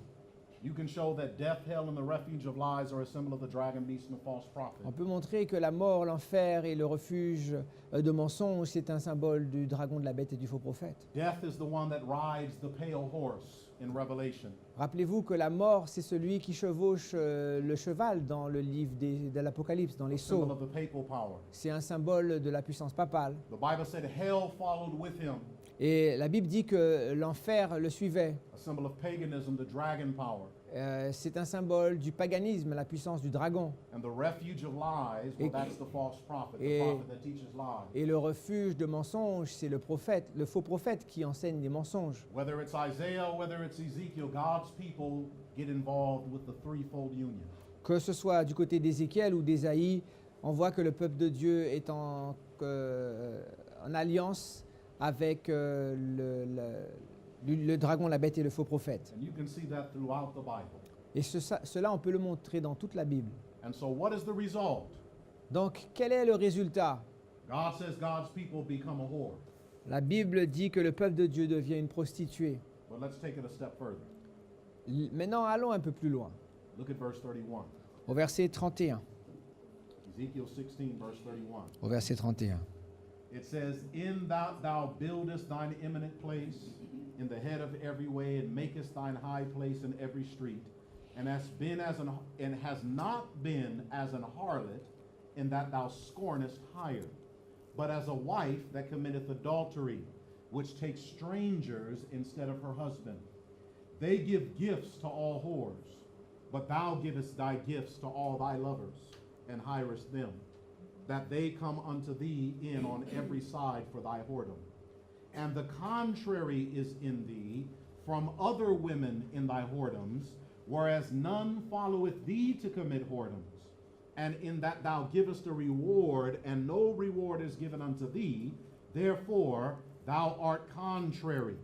You can show that death, hell, and the refuge of lies are a symbol of the dragon, beast, and the false prophet. On peut montrer que la mort, l'enfer et le refuge de mensonges, c'est un symbole du dragon, de la bête et du faux prophète. Death is the one that rides the pale horse in Revelation. Rappelez-vous que la mort, c'est celui qui chevauche le cheval dans le livre de l'Apocalypse, dans les A symbol sceaux. of the papal power. C'est un symbole de la puissance papale. The Bible said hell followed with him, Et la Bible dit que l'enfer le suivait. a symbol of paganism, the dragon power. C'est un symbole du paganisme, la puissance du dragon. And the refuge of lies, well, Et- that's the false prophet, et- the prophet that teaches lies. Et le refuge de mensonges, c'est le prophète, le faux prophète qui enseigne des mensonges. Whether it's Isaiah or whether it's Ezekiel, God's people get involved with the threefold union. Que ce soit du côté d'Ézéchiel ou d'Ésaïe, on voit que le peuple de Dieu est en alliance avec le dragon, la bête et le faux prophète. And you can see that throughout the Bible. Et cela, on peut le montrer dans toute la Bible. And so what is the result? Donc, quel est le résultat? God says God's people become a whore. La Bible dit que le peuple de Dieu devient une prostituée. But let's take it a step further. Maintenant, allons un peu plus loin. Look at verse 31. Au verset 31. Ezekiel 16, verse 31. Au verset 31. It says, In that thou buildest thine eminent place in the head of every way, and makest thine high place in every street, and has not been as an harlot, in that thou scornest hire, but as a wife that committeth adultery, which takes strangers instead of her husband. They give gifts to all whores, but thou givest thy gifts to all thy lovers, and hirest them, that they come unto thee in on every side for thy whoredom. And the contrary is in thee from other women in thy whoredoms, whereas none followeth thee to commit whoredoms. And in that thou givest a reward, and no reward is given unto thee, therefore thou art contrary.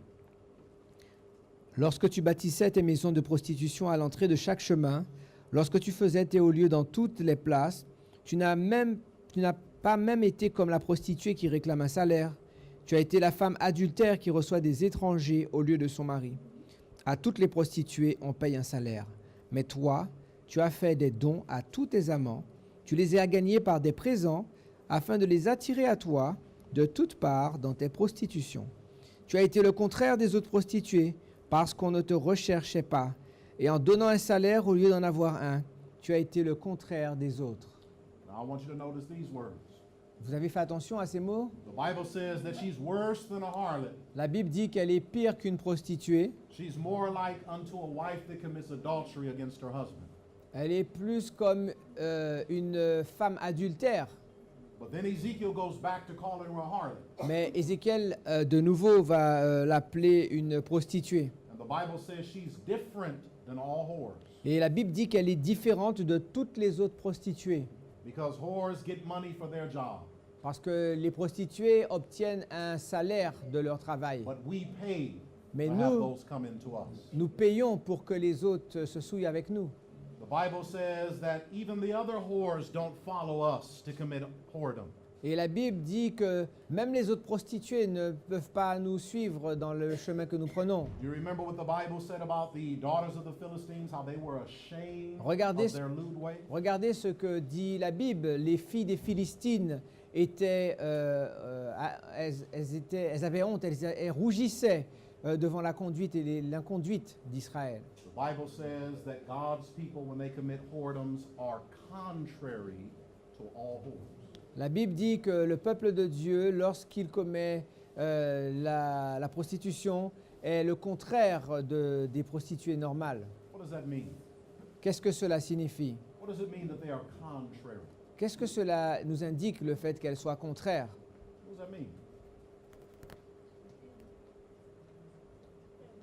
Lorsque tu bâtissais tes maisons de prostitution à l'entrée de chaque chemin, lorsque tu faisais tes hauts lieux dans toutes les places, tu n'as pas même été comme la prostituée qui réclame un salaire. Tu as été la femme adultère qui reçoit des étrangers au lieu de son mari. À toutes les prostituées, on paye un salaire. Mais toi, tu as fait des dons à tous tes amants. Tu les as gagnés par des présents afin de les attirer à toi de toutes parts dans tes prostitutions. Tu as été le contraire des autres prostituées parce qu'on ne te recherchait pas. Et en donnant un salaire au lieu d'en avoir un, tu as été le contraire des autres. Now I want you to notice these words. Vous avez fait attention à ces mots? The Bible says that she's worse than a harlot. La Bible dit qu'elle est pire qu'une prostituée. She's more like unto a wife that commits adultery against her husband. Elle est plus comme une femme adultère. But then Ezekiel goes back to calling her a harlot. Mais Ézéchiel, de nouveau, va l'appeler une prostituée. And the Bible says she's different than all whores. Et la Bible dit qu'elle est différente de toutes les autres prostituées. Because whores get money for their job. Parce que les prostituées obtiennent un salaire de leur travail. But we pay Mais to have those come into us. nous payons pour que les autres se souillent avec nous. The Bible says that even the other whores don't follow us to commit whoredom. Et la Bible dit que même les autres prostituées ne peuvent pas nous suivre dans le chemin que nous prenons. You remember what the Bible said about the daughters of the Philistines, how they were ashamed Regardez of their lewd ways? Regardez ce que dit la Bible. Les filles des Philistines elles avaient honte, elles rougissaient devant la conduite et l'inconduite d'Israël. The Bible says that God's people, when they commit whoredoms, are contrary to all whores. La Bible dit que le peuple de Dieu, lorsqu'il commet la prostitution, est le contraire des prostituées normales. What does that mean? Qu'est-ce que cela signifie? What does it mean that they are contrary? Qu'est-ce que cela nous indique, le fait qu'elles soient contraires? What does that mean?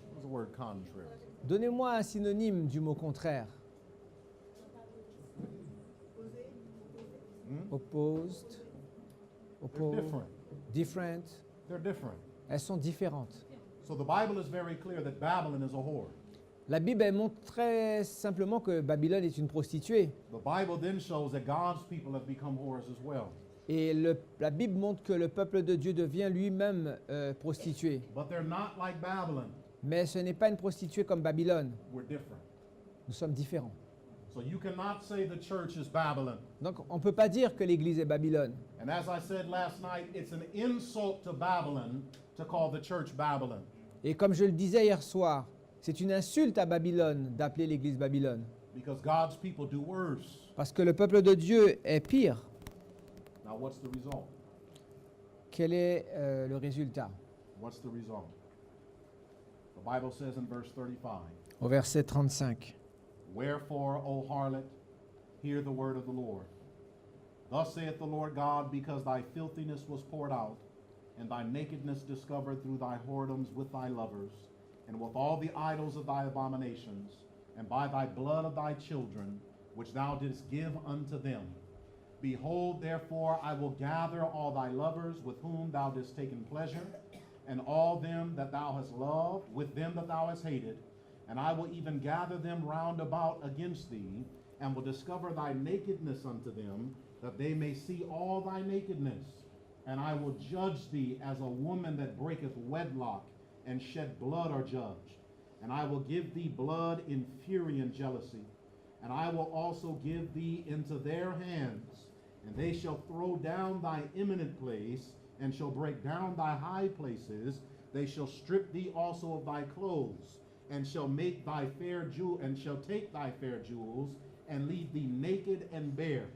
What does the word contrary? Donnez-moi un synonyme du mot contraire. Opposed. They're different. Different. They're different. Elles sont différentes. So the Bible is very clear that Babylon is a whore. La Bible elle montre très simplement que Babylone est une prostituée. The Bible then shows that God's people have become whores as well. Et la Bible montre que le peuple de Dieu devient lui-même prostitué. But they're not like Babylon. Mais ce n'est pas une prostituée comme Babylone. We're different. Nous sommes différents. So you cannot say the church is Babylon. Donc on ne peut pas dire que l'Église est Babylone. And as I said last night, it's an insult to Babylon to call the church Babylon. Et comme je le disais hier soir, c'est une insulte à Babylone d'appeler l'Église Babylone. Because God's people do worse. Parce que le peuple de Dieu est pire. Now what's the result? Quel est le résultat? What's the result? The Bible says in verse 35, Au verset 35. Wherefore, O harlot, hear the word of the Lord. Thus saith the Lord God, because thy filthiness was poured out, and thy nakedness discovered through thy whoredoms with thy lovers, and with all the idols of thy abominations, and by thy blood of thy children, which thou didst give unto them. Behold, therefore, I will gather all thy lovers with whom thou didst taken pleasure, and all them that thou hast loved with them that thou hast hated, and I will even gather them round about against thee, and will discover thy nakedness unto them, that they may see all thy nakedness. And I will judge thee as a woman that breaketh wedlock, and shed blood are judged. And I will give thee blood in fury and jealousy. And I will also give thee into their hands, and they shall throw down thy eminent place, and shall break down thy high places. They shall strip thee also of thy clothes, and shall make thy fair jewel, and shall take thy fair jewels, and leave thee naked and bare.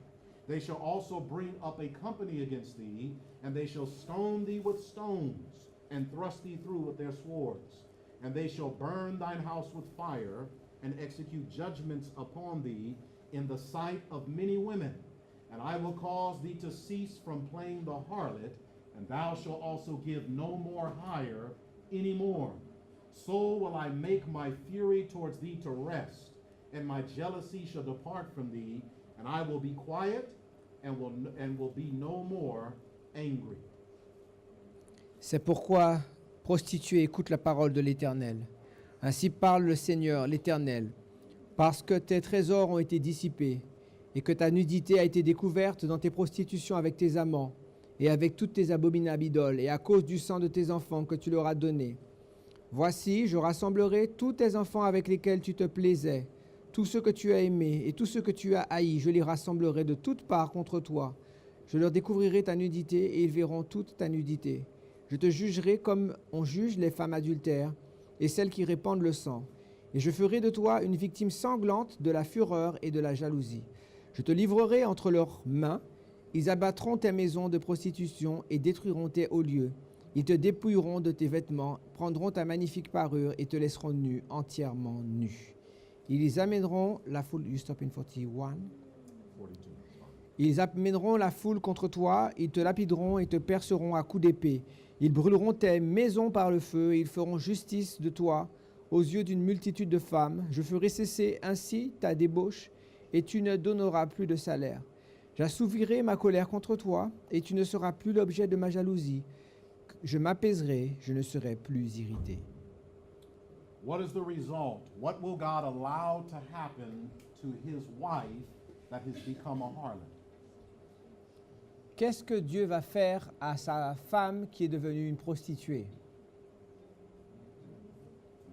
They shall also bring up a company against thee, and they shall stone thee with stones, and thrust thee through with their swords. And they shall burn thine house with fire, and execute judgments upon thee in the sight of many women. And I will cause thee to cease from playing the harlot, and thou shalt also give no more hire any more. So will I make my fury towards thee to rest, and my jealousy shall depart from thee, and I will be quiet, and will be no more angry. C'est pourquoi, prostituée, écoute la parole de l'Éternel. Ainsi parle le Seigneur, l'Éternel. Parce que tes trésors ont été dissipés, et que ta nudité a été découverte dans tes prostitutions avec tes amants, et avec toutes tes abominables idoles, et à cause du sang de tes enfants que tu leur as donné. Voici, je rassemblerai tous tes enfants avec lesquels tu te plaisais, tous ceux que tu as aimés et tous ceux que tu as haïs, je les rassemblerai de toutes parts contre toi. Je leur découvrirai ta nudité et ils verront toute ta nudité. Je te jugerai comme on juge les femmes adultères et celles qui répandent le sang. Et je ferai de toi une victime sanglante de la fureur et de la jalousie. Je te livrerai entre leurs mains. Ils abattront tes maisons de prostitution et détruiront tes hauts lieux. Ils te dépouilleront de tes vêtements, prendront ta magnifique parure et te laisseront nu, entièrement nu. Ils amèneront la foule. You stop in 41. 42. Ils amèneront la foule contre toi, ils te lapideront et te perceront à coups d'épée. Ils brûleront tes maisons par le feu, et ils feront justice de toi aux yeux d'une multitude de femmes. Je ferai cesser ainsi ta débauche, et tu ne donneras plus de salaire. J'assouvirai ma colère contre toi, et tu ne seras plus l'objet de ma jalousie. Je m'apaiserai, je ne serai plus irrité. What is the result? What will God allow to happen to his wife that has become a harlot? Qu'est-ce que Dieu va faire à sa femme qui est devenue une prostituée?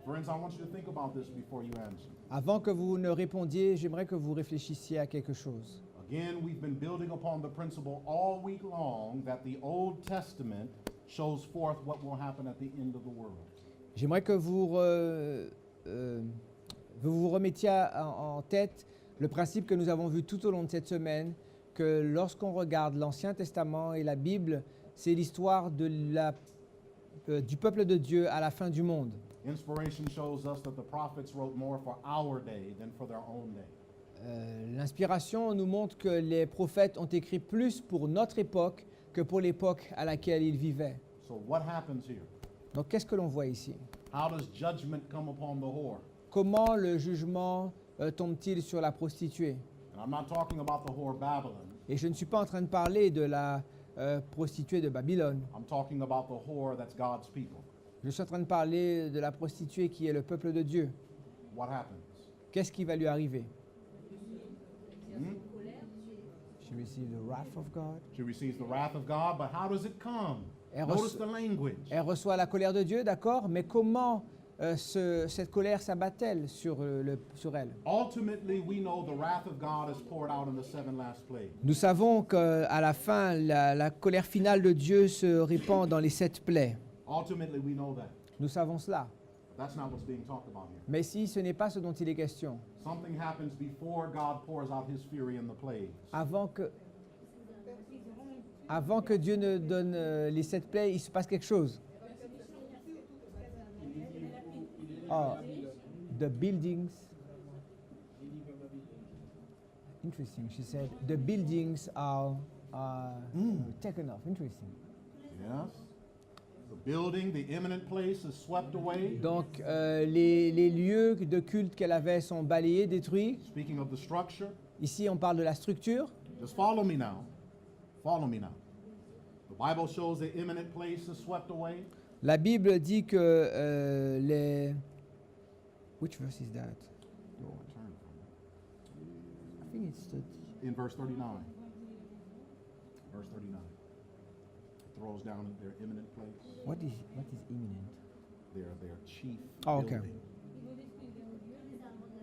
Friends, I want you to think about this before you answer. Avant que vous ne répondiez, j'aimerais que vous réfléchissiez à quelque chose. Again, we've been building upon the principle all week long that the Old Testament shows forth what will happen at the end of the world. J'aimerais que vous vous remettiez en tête le principe que nous avons vu tout au long de cette semaine, que lorsqu'on regarde l'Ancien Testament et la Bible, c'est l'histoire du peuple de Dieu à la fin du monde. Inspiration shows us that the prophets wrote more for our day than for their own day. L'inspiration nous montre que les prophètes ont écrit plus pour notre époque que pour l'époque à laquelle ils vivaient. So what happens here? Donc qu'est-ce que l'on voit ici? How does judgment come upon the whore? Comment le jugement tombe-t-il sur la prostituée? And I'm not talking about the whore Babylon. Et je ne suis pas en train de parler de la prostituée de Babylone. I'm talking about the whore that's God's people. Je suis en train de parler de la prostituée qui est le peuple de Dieu. What happens? Qu'est-ce qui va lui arriver? Hmm? She received the wrath of God. She receives the wrath of God, but how does it come? Elle Notice the language. reçoit la colère de Dieu, d'accord, mais comment cette colère s'abat-elle sur elle? Ultimately, we know the wrath of God is poured out in the 7 last plagues. Nous savons qu'à la fin, la colère finale de Dieu se répand dans les 7 plaies. Ultimately, we know that. Nous savons cela. That's not what's being talked about here. Mais si ce n'est pas ce dont il est question, Something happens before God pours out his fury in the plagues. avant que Dieu ne donne les 7 plaies, il se passe quelque chose. Oh, the buildings. Interesting. She said the buildings are taken off. Interesting. Yes? The building, the eminent place is swept away. Donc les lieux de culte qu'elle avait sont balayés, détruits. Speaking of the structure, Ici, on parle de la structure. Just follow me now. Follow me now. The Bible shows the imminent place is swept away. La Bible dit que les... Which verse is that? Turn from it. I think it's 30. In verse 39. Verse 39. Throws down their imminent place, What is imminent? their chief Oh, okay. building,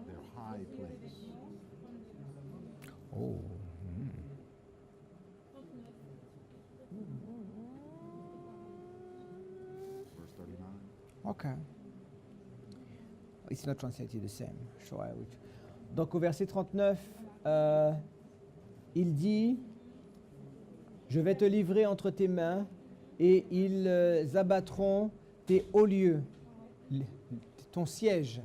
their high place. Oh. Verse 39. Okay. It's not translated the same. Donc au verset 39, il dit, je vais te livrer entre tes mains et ils abattront tes hauts lieux, ton siège,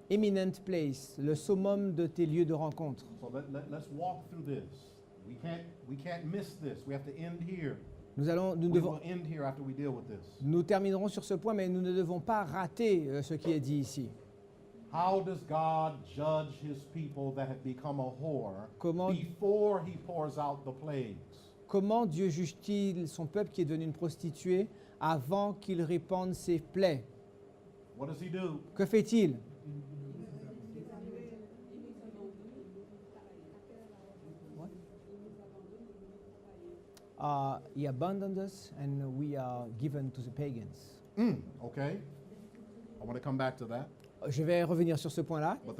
eminent place, le summum de tes lieux de rencontre. So let's walk through this. We can't miss this. We have to end here. Nous We devons, will end here after we deal with this. nous terminerons sur ce point, mais nous ne devons pas rater ce qui est dit ici. How does God judge his people that have become a whore Comment- before he pours out the plagues? Comment Dieu juge-t-il son peuple qui est devenu une prostituée avant qu'il répande ses plaies? What does he do? Que fait-il? He abandoned us and we are given to the pagans. Okay. I want to come back to that. Je vais revenir sur ce point-là. But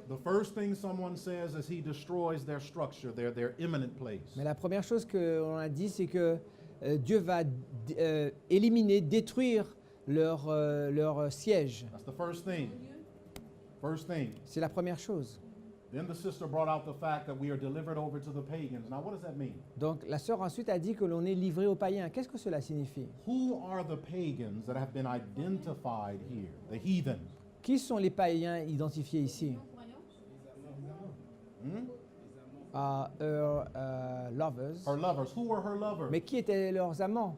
the first thing someone says is he destroys their structure, their imminent place. Mais la première chose qu'on a dit, c'est que Dieu va éliminer, détruire leur siège. That's the first thing. First thing. C'est la première chose. Then the sister brought out the fact that we are delivered over to the pagans. Now, what does that mean? Donc la sœur ensuite a dit que l'on est livré aux païens. Qu'est-ce que cela signifie? Who are the pagans that have been identified here? The heathen. Qui sont les païens identifiés ici? Lovers. Her lovers. Who were her lovers? Mais qui étaient leurs amants?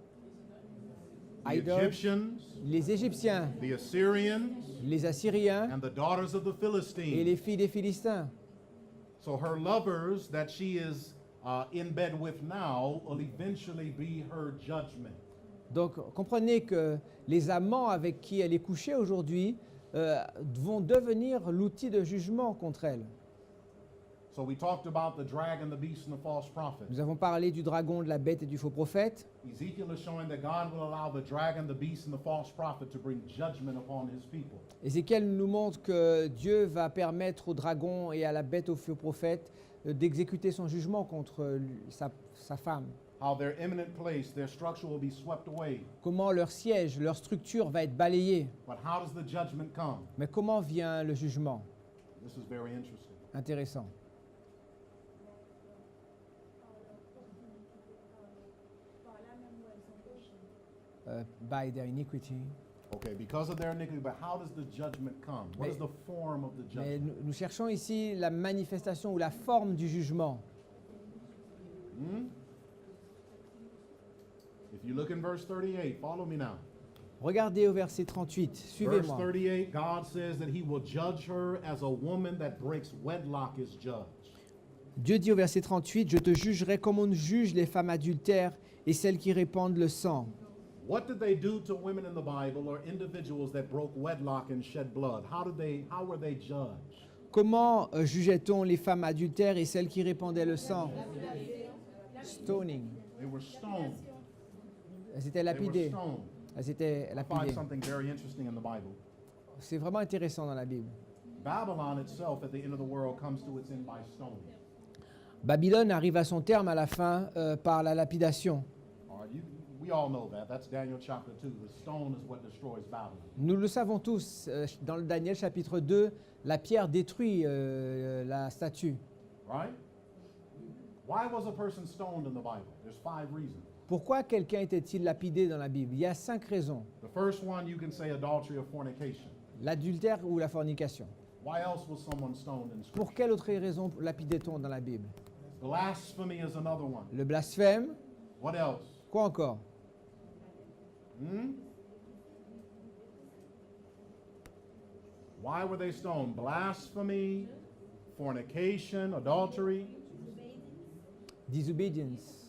The Idoles, Egyptians, les Égyptiens, the Assyrians, les Assyriens and the daughters of the et Philistines. les filles des Philistins. So her lovers that she is in bed with now will eventually be her judgment. Donc comprenez que les amants avec qui elle est couchée aujourd'hui vont devenir l'outil de jugement contre elle. So we talked about the dragon, the beast, and the false prophet. Nous avons parlé du dragon, de la bête et du faux prophète. Ezekiel is showing that God will allow the dragon, the beast, and the false prophet to bring judgment upon his people. Ézéchiel nous montre que Dieu va permettre au dragon et à la bête, au faux prophète, d'exécuter son jugement contre sa femme. How their imminent place, their structure will be swept away. Comment leur siège, leur structure va être balayée. But how does the judgment come? Mais comment vient le jugement? This is very interesting. Intéressant. By their iniquity. Okay, because of their iniquity, but how does the judgment come? What is the form of the Mais judgment? nous cherchons ici la manifestation ou la forme du jugement. If you look in verse 38, follow me now. Regardez au verset 38, Verse suivez-moi. 38, God says that he will judge her as a woman that breaks wedlock is judged. Dieu dit au verset 38, « Je te jugerai comme on juge les femmes adultères et celles qui répandent le sang. » What did they do to women in the Bible or individuals that broke wedlock and shed blood? How were they judged? Comment jugeait-on les femmes adultères et celles qui répandaient le sang? Stoning. They were stoned. Elles étaient They were lapidées. stoned. Elles étaient I find lapidées. something very interesting in the Bible. C'est vraiment intéressant dans la Bible. Babylon itself at the end of the world comes to its end by stoning. Babylone arrive à son terme à la fin par la lapidation. All right, we all know that. That's Daniel chapter 2. The stone is what destroys Babylon. Nous le savons tous, dans le Daniel chapitre 2, la pierre détruit la statue. Right? Why was a person stoned in the Bible? There's 5 reasons. Pourquoi quelqu'un était-il lapidé dans la Bible? Il y a 5 raisons. The first one, you can say adultery or fornication. L'adultère ou la fornication. Why else was someone stoned in Pour Scripture? quelle autre raison lapidait-on dans la Bible? Blasphemy is another one. Le blasphème. What else? Quoi encore? Why were they stoned? Blasphemy, fornication, adultery. Disobedience.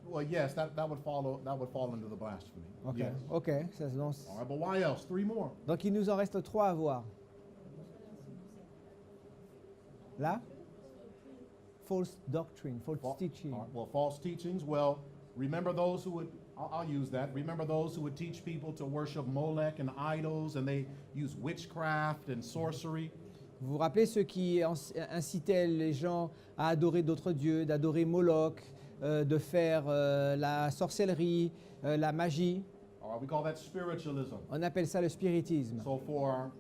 Well, yes, that would fall into the blasphemy. Ok, Yes. ok. Ça, donc, All right, but why else? 3 more. donc il nous en reste 3 à voir. Là? False doctrine, false Fa- teaching. all right, well, false teachings. Well, remember those who would. I'll use that. Remember those who would teach people to worship Molech and idols, and they use witchcraft and sorcery. Vous vous rappelez ceux qui incitaient les gens à adorer d'autres dieux, d'adorer Moloch, de faire la sorcellerie, la magie? All right, we call that spiritualism. On appelle ça le spiritisme. So for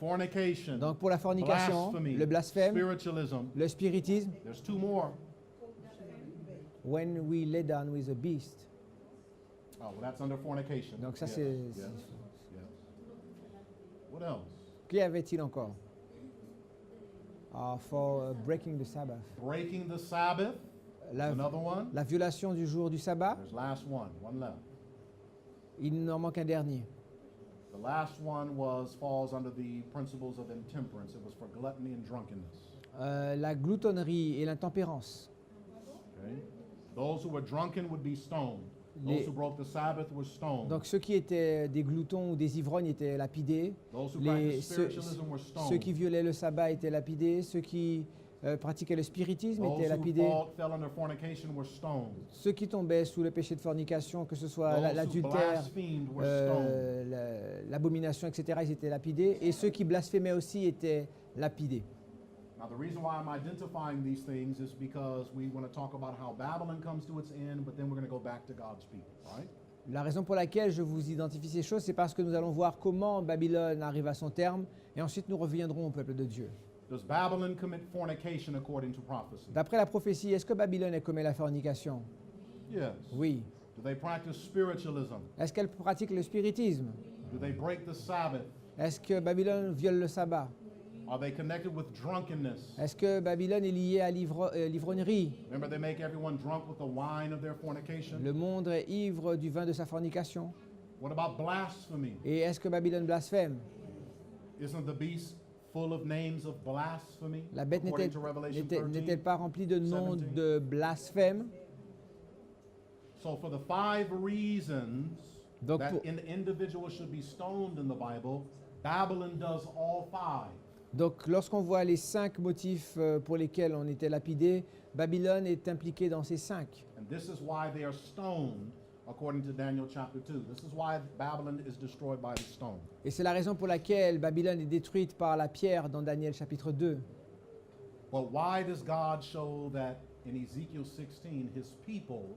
fornication, Donc pour la fornication, blasphemy, le blasphème, spiritualism, le spiritisme, there's 2 more. when we lay down with a beast. Oh, well, that's under fornication. Donc ça Yes, c'est... yes, yes. What else? Qui avait-il encore? For breaking the Sabbath. Breaking the Sabbath. La, Another one. la violation du jour du sabbat. There's last one left. Il n'en manque un dernier. The last one falls under the principles of intemperance. It was for gluttony and drunkenness. La gloutonnerie et l'intempérance. Okay? Those who were drunken would be stoned. Les- Those who broke the Sabbath were stoned. Donc ceux qui étaient des gloutons ou des ivrognes étaient lapidés. Those who Les, practiced spiritualism were stoned. ceux qui violaient le sabbat étaient lapidés. Ceux qui pratiquaient le spiritisme Those étaient who lapidés. fell under fornication were stoned. Ceux qui tombaient sous le péché de fornication, que ce soit Those who l'adultère, blasphemed were stoned. l'abomination, etc., ils étaient lapidés. Et ceux qui blasphémaient aussi étaient lapidés. Now, the reason why I'm identifying these things is because we want to talk about how Babylon comes to its end, but then we're going to go back to God's people, right? La raison pour laquelle je vous identifie ces choses, c'est parce que nous allons voir comment Babylone arrive à son terme, et ensuite nous reviendrons au peuple de Dieu. Does Babylon commit fornication according to prophecy? D'après la prophétie, est-ce que Babylone commet la fornication? Yes. Oui. Do they practice spiritualism? Est-ce qu'elle pratique le spiritisme? Do they break the Sabbath? Est-ce que Babylone viole le sabbat? Are they connected with drunkenness? Est-ce que Babylone est liée à l'ivrognerie? Remember, they make everyone drunk with the wine of their fornication? Le monde est ivre du vin de sa fornication. What about blasphemy? Et est-ce que Babylone blasphème? Isn't the beast full of names of blasphemy? La bête According to Revelation 13? n'est-elle pas remplie de noms 17? de blasphème? So for the 5 reasons Donc, that pour- an individual should be stoned in the Bible, Babylon does all 5. Donc, lorsqu'on voit les 5 motifs pour lesquels on était lapidé, Babylone est impliquée dans ces 5. And this is why they are stoned, according to Daniel chapter 2. This is why Babylon is destroyed by the stone. Et c'est la raison pour laquelle Babylone est détruite par la pierre dans Daniel chapitre 2. But why does God show that in Ezekiel 16 his people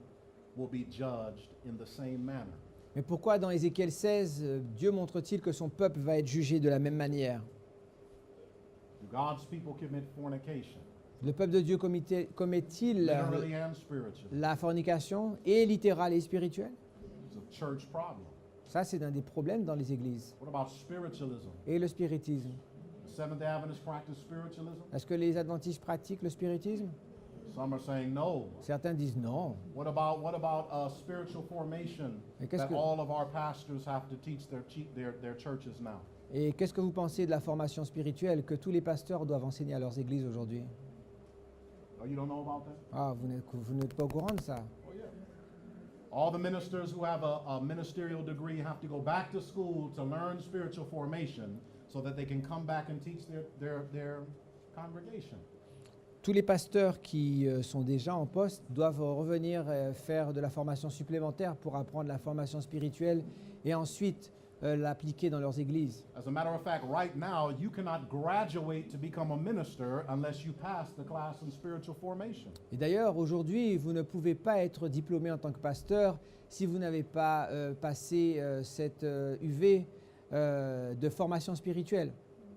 will be judged in the same manner? Mais pourquoi dans Ézéchiel 16, Dieu montre-t-il que son peuple va être jugé de la même manière? Do God's people commit fornication? Le peuple de Dieu commet-il Literally and spiritually. la fornication, et littérale et spirituelle? It's a church problem. Ça, c'est un des problèmes dans les églises. What about spiritualism? Et le spiritisme. The Seventh-day Adventists practice spiritualism? Est-ce que les adventistes pratiquent le spiritisme? Some are saying no. Certains disent non. What about spiritual formation Mais qu'est-ce that que- all of our pastors have to teach their churches now? Et qu'est-ce que vous pensez de la formation spirituelle que tous les pasteurs doivent enseigner à leurs églises aujourd'hui? Oh, you don't know about that? Ah, vous n'êtes pas au courant de ça. Oh, yeah. All the ministers who have a ministerial degree have to go back to school to learn spiritual formation so that they can come back and teach their congregation. Tous les pasteurs qui sont déjà en poste doivent revenir faire de la formation supplémentaire pour apprendre la formation spirituelle et ensuite l'appliquer dans leurs églises. As a matter of fact, right now, you cannot graduate to become a minister unless you pass the class in spiritual formation. Et d'ailleurs, aujourd'hui, vous ne pouvez pas être diplômé en tant que pasteur si vous n'avez pas passé cette UV de formation spirituelle.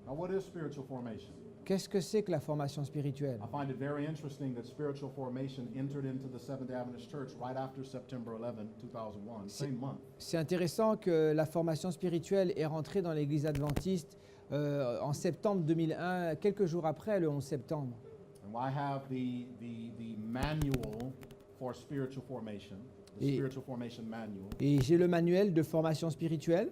Now, what is spiritual formation? Qu'est-ce que c'est que la formation spirituelle? I find it very interesting that spiritual formation entered into the Seventh-day Adventist Church right after September 11, 2001, same month. C'est intéressant que la formation spirituelle est rentrée dans l'Église adventiste en septembre 2001, quelques jours après le 11 septembre. And I have the manual for spiritual formation, the Et- spiritual formation manual. Et j'ai le manuel de formation spirituelle.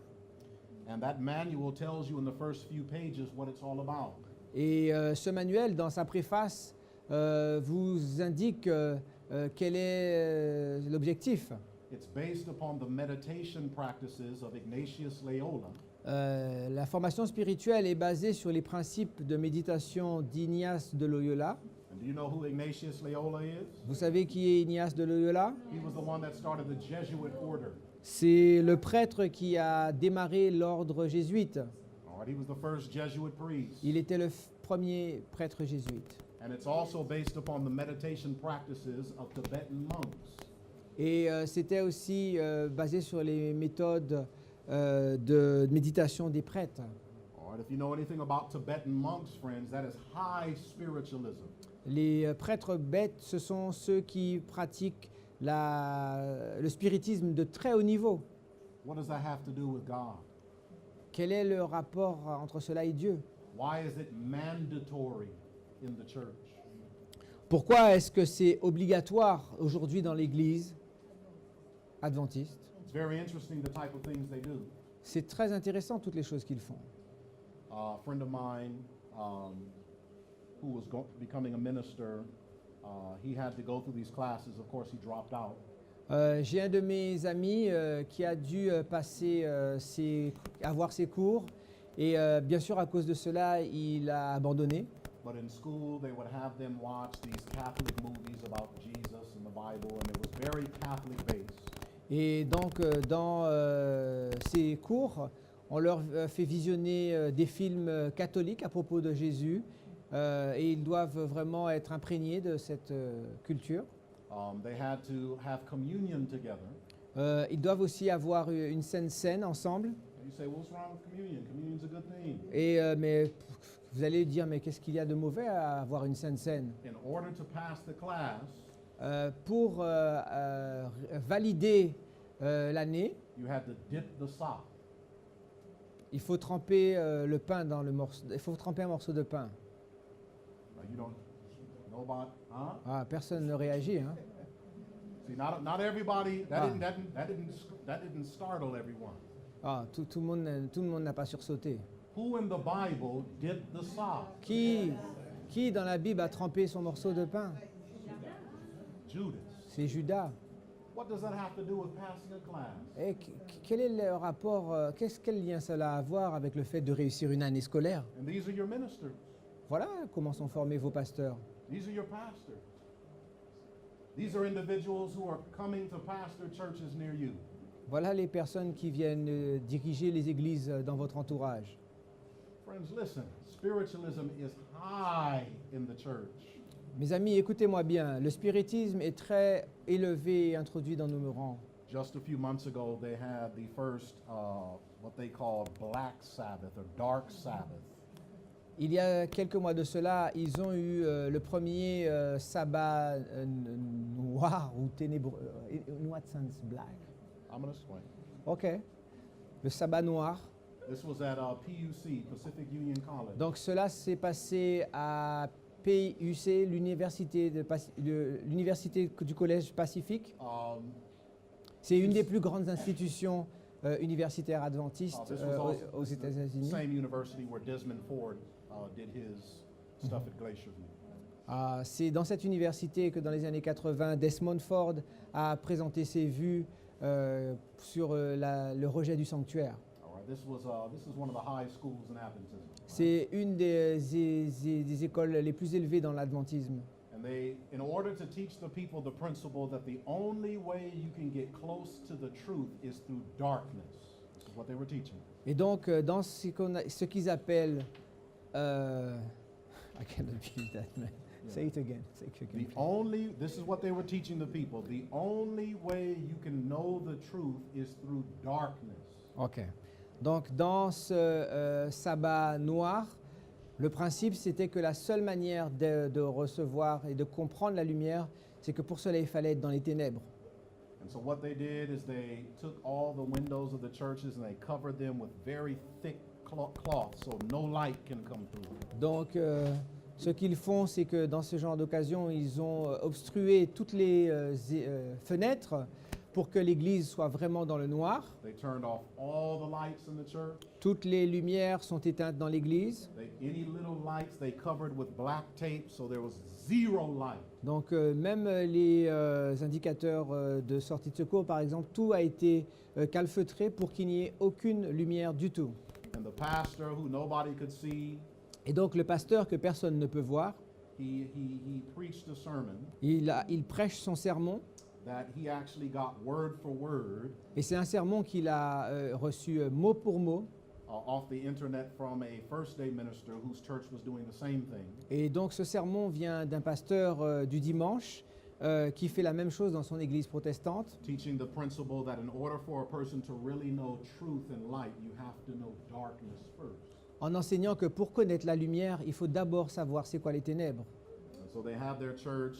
And that manual tells you in the first few pages what it's all about. Et ce manuel, dans sa préface, vous indique quel est l'objectif. It's based upon the meditation practices of Ignatius Loyola, La formation spirituelle est basée sur les principes de méditation d'Ignace de Loyola. and do you know who Ignatius Loyola is? Vous savez qui est Ignace de Loyola? He was the one that started the Jesuit order. C'est le prêtre qui a démarré l'ordre jésuite. All right, he was the first Jesuit priest. Il était le premier prêtre jésuite. And it's also based upon the meditation practices of Tibetan monks. Et c'était aussi basé sur les méthodes de méditation des prêtres. All right, if you know anything about Tibetan monks, friends, that is high spiritualism. Les prêtres bêtes, ce sont ceux qui pratiquent le spiritisme de très haut niveau. What does that have to do with God? Quel est le rapport entre cela et Dieu? Why is it mandatory in the church? Pourquoi est-ce que c'est obligatoire aujourd'hui dans l'Église adventiste? It's very interesting the type of things they do. C'est très intéressant toutes les choses qu'ils font. A friend of mine who was becoming a minister, he had to go through these classes. Of course, he dropped out. J'ai un de mes amis qui a dû avoir ses cours et bien sûr à cause de cela il a abandonné. But in school, they would have them watch these Catholic movies about Jesus and the Bible, and it was very Catholic based. Et donc dans ces cours, on leur fait visionner des films catholiques à propos de Jésus et ils doivent vraiment être imprégnés de cette culture. They had to have communion together. Ils doivent aussi avoir une saine ensemble. And you say, well, what's wrong with communion? Communion's a good thing. Et mais vous allez dire, mais qu'est-ce qu'il y a de mauvais à avoir une saine? In order to pass the class, Pour valider l'année, you had to dip the sock. il faut tremper le pain dans le morceau. Il faut tremper un morceau de pain. You don't know about, huh? Ah, personne ne réagit, hein? See, not everybody. Ah. That didn't startle everyone. Ah, tout le monde n'a pas sursauté. Who in the Bible dipped the sock? Qui dans la Bible a trempé son morceau de pain? Judas. C'est Judas. What does that have to do with passing a class? Et quel est le rapport, quel lien cela a à voir avec le fait de réussir une année scolaire? And these are your ministers. Voilà comment sont formés vos pasteurs. These are your pastors. These are individuals who are coming to pastor churches near you. Voilà les personnes qui viennent diriger les églises dans votre entourage. Friends, listen. Spiritualism is high in the church. Mes amis, écoutez-moi bien, le spiritisme est très élevé et introduit dans nos rangs. Just a few months ago, they had the first, what they called Black Sabbath or Dark Sabbath. Il y a quelques mois de cela, ils ont eu le premier sabbat noir ou ténébreux. In what sense black? I'm going to explain. Ok. Le sabbat noir. This was at PUC, Pacific Union College. Donc cela s'est passé à PUC, l'université du Collège Pacifique. C'est une des plus grandes institutions universitaires adventistes This was also aux États-Unis. same university where Desmond Ford did his stuff at Glacier View. C'est dans cette université que dans les années 80, Desmond Ford a présenté ses vues sur le rejet du sanctuaire. All right, this is one of the high schools in Adventism. C'est une des écoles les plus élevées dans l'adventisme. And they, in order to teach the people the principle that the only way you can get close to the truth is through darkness. This is what they were teaching. Et donc, dans ce qu'ils appellent... I cannot use that, man. Say it again. Say it again. This is what they were teaching the people. The only way you can know the truth is through darkness. OK. Donc, dans ce sabbat noir, le principe, c'était que la seule manière de recevoir et de comprendre la lumière, c'est que pour cela, il fallait être dans les ténèbres. And so what they did is they took all the windows of the churches and they covered them with very thick cloth so no light can come through. Donc, ce qu'ils font, c'est que dans ce genre d'occasion, ils ont obstrué toutes les fenêtres pour que l'Église soit vraiment dans le noir. They turned off all the lights in the church. Toutes les lumières sont éteintes dans l'Église. Any little lights they covered with black tape, so there was zero light. Donc même les indicateurs de sortie de secours, par exemple, tout a été calfeutré pour qu'il n'y ait aucune lumière du tout. And the pastor, who nobody could see, Et donc le pasteur que personne ne peut voir, he preached a sermon il prêche son sermon. that he actually got word for word Et c'est un sermon qu'il a reçu mot pour mot. off the internet from a First Day minister whose church was doing the same thing. Et donc ce sermon vient d'un pasteur du dimanche qui fait la même chose dans son église protestante, Teaching the principle that in order for a person to really know truth and light, you have to know darkness first. en enseignant que pour connaître la lumière, il faut d'abord savoir c'est quoi les ténèbres. And so they have their church,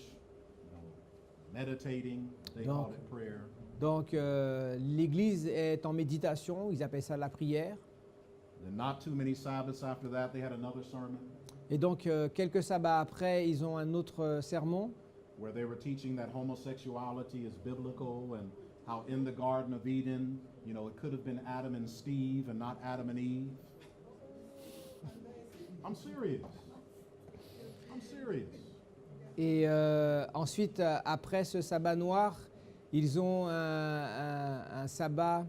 meditating, they Donc- call it prayer. Donc l'église est en méditation, ils appellent ça la prière. Then not too many Sabbaths after that, they had another sermon Et donc quelques sabbats après, ils ont un autre sermon where they were teaching that homosexuality is biblical and how in the Garden of Eden, it could have been Adam and Steve and not Adam and Eve. I'm serious. I'm serious. Et ensuite, après ce sabbat noir, ils ont un sabbat.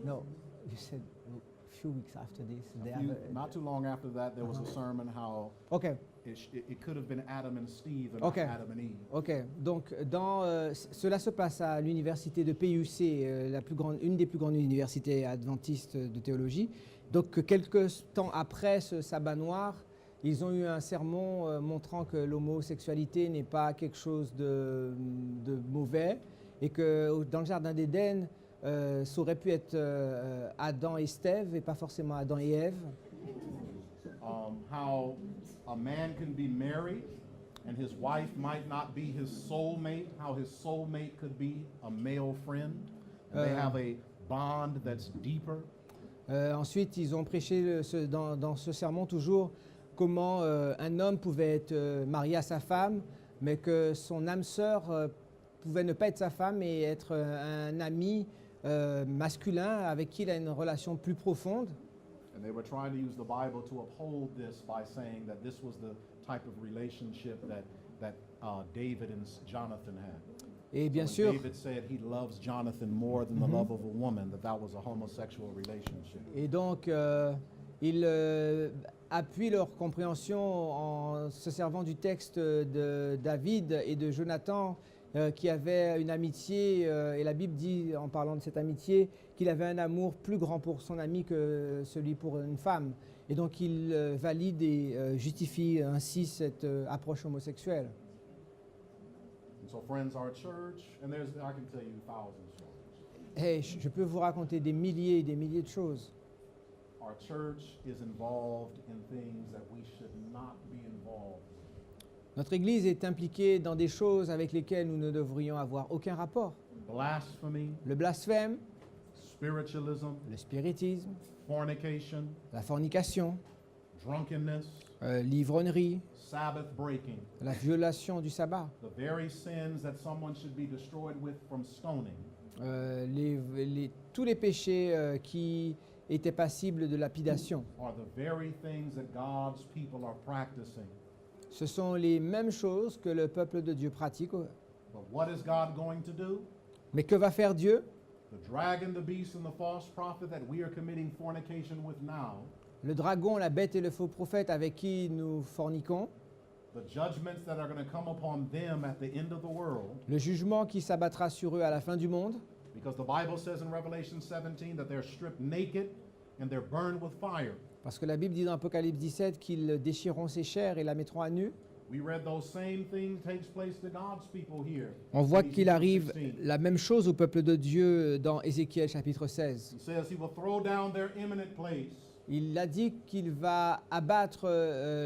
No, you said a few weeks after this. They have Not too long after that, there was a sermon how Ok, it could have been Adam and Steve and Okay. not Adam and Eve. ok. Donc, cela se passe à l'université de PUC, une des plus grandes universités adventistes de théologie. Donc, quelques temps après ce sabbat noir, ils ont eu un sermon montrant que l'homosexualité n'est pas quelque chose de mauvais et que dans le jardin d'Éden, ça aurait pu être Adam et Stève et pas forcément Adam et Ève. How a man can be married and his wife might not be his soulmate, how his soulmate could be a male friend. And they have a bond that's deeper. Ensuite, ils ont prêché dans ce sermon toujours comment un homme pouvait être marié à sa femme, mais que son âme sœur pouvait ne pas être sa femme et être un ami masculin avec qui il a une relation plus profonde. And they were trying to use the Bible to uphold this by saying that this was the type of relationship that David and Jonathan had. Et bien When sûr, David said he loves Jonathan more than the love of a woman, that was a homosexual relationship. et donc ils appuient leur compréhension en se servant du texte de David et de Jonathan qui avaient une amitié, et la Bible dit en parlant de cette amitié qu'il avait un amour plus grand pour son ami que celui pour une femme. Et donc il valide et justifie ainsi cette approche homosexuelle. And so, friends, our church, and I can tell you thousands of stories. Hey, je peux vous raconter des milliers et des milliers de choses. Our church is involved in things that we should not be involved in. Notre Église est impliquée dans des choses avec lesquelles nous ne devrions avoir aucun rapport. Blasphemy, Le blasphème, spiritualism, le spiritisme, fornication, la fornication, drunkenness, l'ivrognerie, Sabbath breaking, la violation du sabbat, the very sins that someone should be destroyed with from stoning, tous les péchés qui étaient passibles de lapidation. are the very things that God's people are practicing. Ce sont les mêmes choses que le peuple de Dieu pratique. But what is God going to do? Mais que va faire Dieu? The dragon, the beast, and the false prophet that we are committing fornication with now, Le dragon, la bête et le faux prophète avec qui nous forniquons, the judgments that are going to come upon them at the end of the world, le jugement qui s'abattra sur eux à la fin du monde, because the Bible says in Revelation 17 that they're stripped naked and they're burned with fire. parce que la Bible dit dans Apocalypse 17 qu'ils déchireront ses chairs et la mettront à nu. We read those same things takes place to God's people here. On voit in qu'il Ezekiel arrive 16. la même chose au peuple de Dieu dans Ézéchiel chapitre 16. He says he will throw down their eminent place. Il a dit qu'il va abattre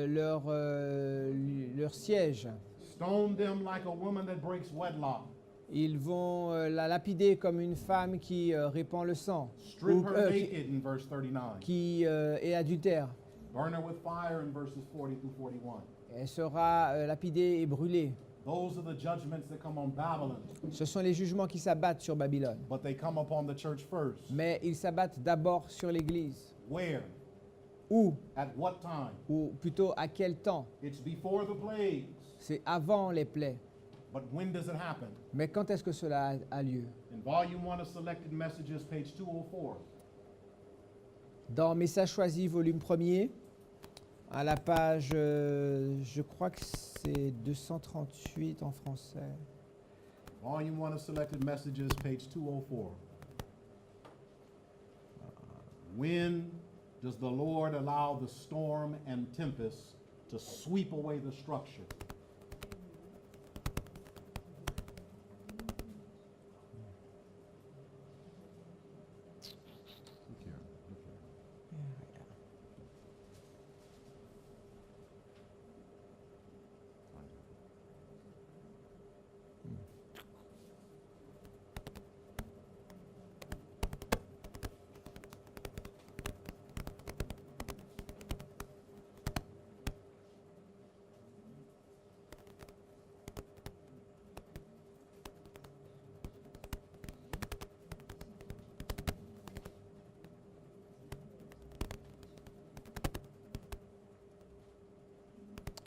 leur siège. Stone them like a woman that breaks wedlock. Ils vont la lapider comme une femme qui répand le sang, Strip ou, her naked in verse 39. qui est adultère. Burn her with fire in verses 40 through 41. Elle sera lapidée et brûlée. Those are the judgments that come on Babylon, Ce sont les jugements qui s'abattent sur Babylone. but they come upon the church first. Mais ils s'abattent d'abord sur l'Église. Where? Où? At what time? Ou plutôt à quel temps? It's before the plagues. C'est avant les plaies. But when does it happen? Mais quand est-ce que cela a lieu? In volume 1 of Selected Messages, page 204. Dans Messages choisis, volume 1er, à la page, je crois que c'est 238 en français. Volume 1 of Selected Messages, page 204. When does the Lord allow the storm and tempest to sweep away the structure? Look here, look here. Find it.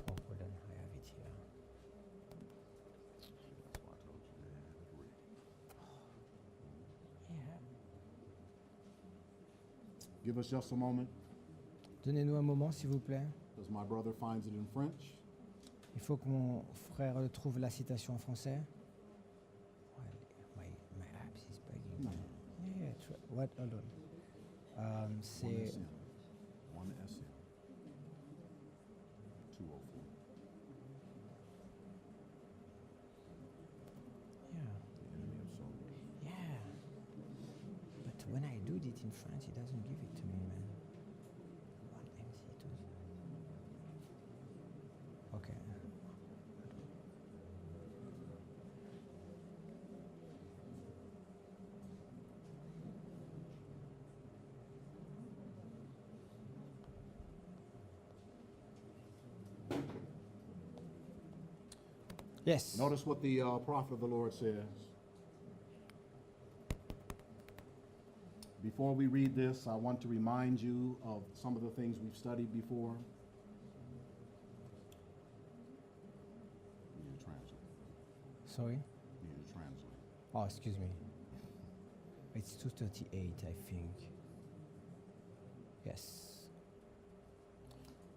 Oh, hold on, I have it here. That's why I told you they had to read. Yeah. Give us just a moment, Donnez-nous un moment, s'il vous plaît. because my brother finds it in French. Il faut que mon frère trouve la citation en français. My app is bugging. No. Yeah, what? Hold on. One C'est SM. 204. yeah, The enemy of soul. yeah. But when I do it in French, it doesn't give it to me, man. One MC2. Okay. Yes. Notice what the prophet of the Lord says. Before we read this, I want to remind you of some of the things we've studied before. You need to translate. Sorry. You need to translate. Oh, excuse me. It's 238, I think. Yes.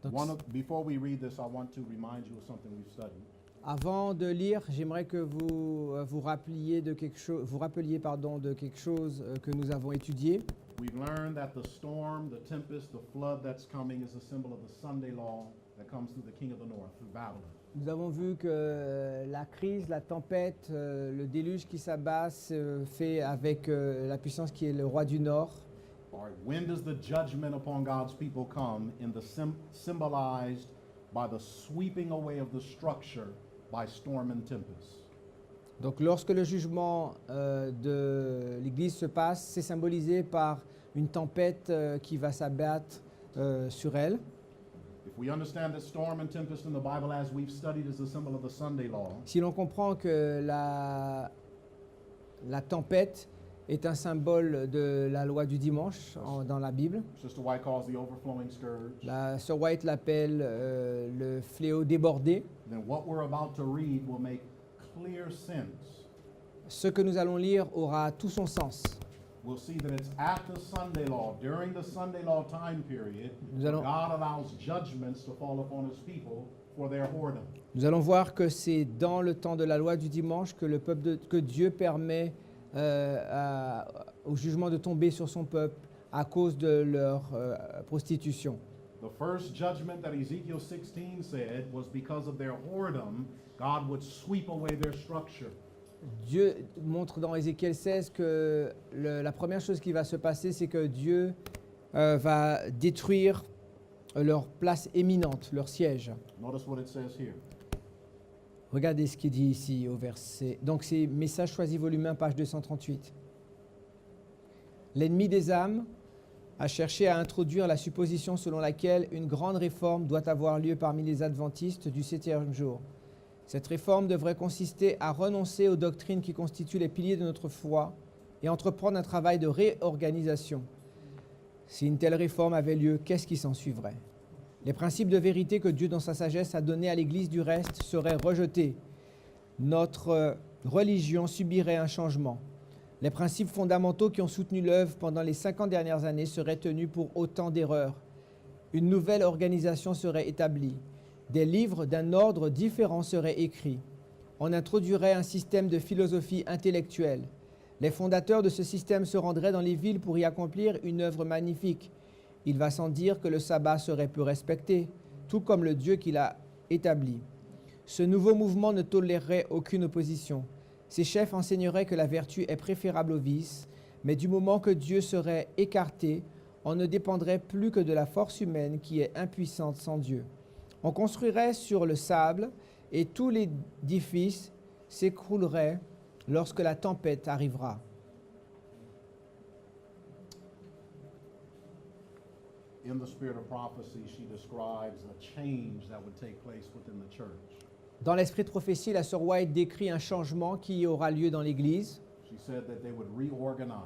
Donc, Before we read this, I want to remind you of something we've studied. avant de lire, j'aimerais que vous rappeliez de quelque chose, de quelque chose que nous avons étudié. We've learned that the storm, the tempest, the flood that's coming is a symbol of the Sunday law that comes through the king of the north, through Babylon. Nous avons vu que la crise, la tempête, le déluge qui s'abat se fait avec la puissance qui est le roi du Nord. All right, when does the judgment upon God's people come in the symbolized by the sweeping away of the structure by storm and tempest? Donc lorsque le jugement de l'Église se passe, c'est symbolisé par une tempête qui va s'abattre sur elle. If we understand that storm and tempest in the Bible, as we've studied, is a symbol of the Sunday law, Si l'on comprend que la tempête est un symbole de la loi du dimanche dans la Bible, Sister White calls the overflowing scourge, la Sir White l'appelle le fléau débordé, then what we're about to read will make clear sense. ce que nous allons lire aura tout son sens. We'll see that it's at the Sunday law, during the Sunday law time period, Nous allons- God allows judgments to fall upon his people for their whoredom. Nous allons voir que c'est dans le temps de la loi du dimanche que que Dieu permet au jugement de tomber sur son peuple à cause de leur prostitution. The first judgment that Ezekiel 16 said was because of their whoredom, God would sweep away their structure. Dieu montre dans Ézéchiel 16 que la première chose qui va se passer, c'est que Dieu va détruire leur place éminente, leur siège. Notice what it says here. Regardez ce qu'il dit ici au verset. Donc c'est Messages choisis volume 1, page 238. L'ennemi des âmes a cherché à introduire la supposition selon laquelle une grande réforme doit avoir lieu parmi les adventistes du 7e jour. Cette réforme devrait consister à renoncer aux doctrines qui constituent les piliers de notre foi et entreprendre un travail de réorganisation. Si une telle réforme avait lieu, qu'est-ce qui s'en suivrait? Les principes de vérité que Dieu, dans sa sagesse, a donnés à l'Église du reste seraient rejetés. Notre religion subirait un changement. Les principes fondamentaux qui ont soutenu l'œuvre pendant les 50 dernières années seraient tenus pour autant d'erreurs. Une nouvelle organisation serait établie. Des livres d'un ordre différent seraient écrits. On introduirait un système de philosophie intellectuelle. Les fondateurs de ce système se rendraient dans les villes pour y accomplir une œuvre magnifique. Il va sans dire que le sabbat serait peu respecté, tout comme le Dieu qui l'a établi. Ce nouveau mouvement ne tolérerait aucune opposition. Ses chefs enseigneraient que la vertu est préférable au vice, mais du moment que Dieu serait écarté, on ne dépendrait plus que de la force humaine qui est impuissante sans Dieu. On construirait sur le sable et tout l'édifice s'écroulerait lorsque la tempête arrivera. In the spirit of prophecy, she describes a change that would take place within the church. Dans l'esprit de prophétie, la sœur White décrit un changement qui aura lieu dans l'Église. She said that they would reorganize.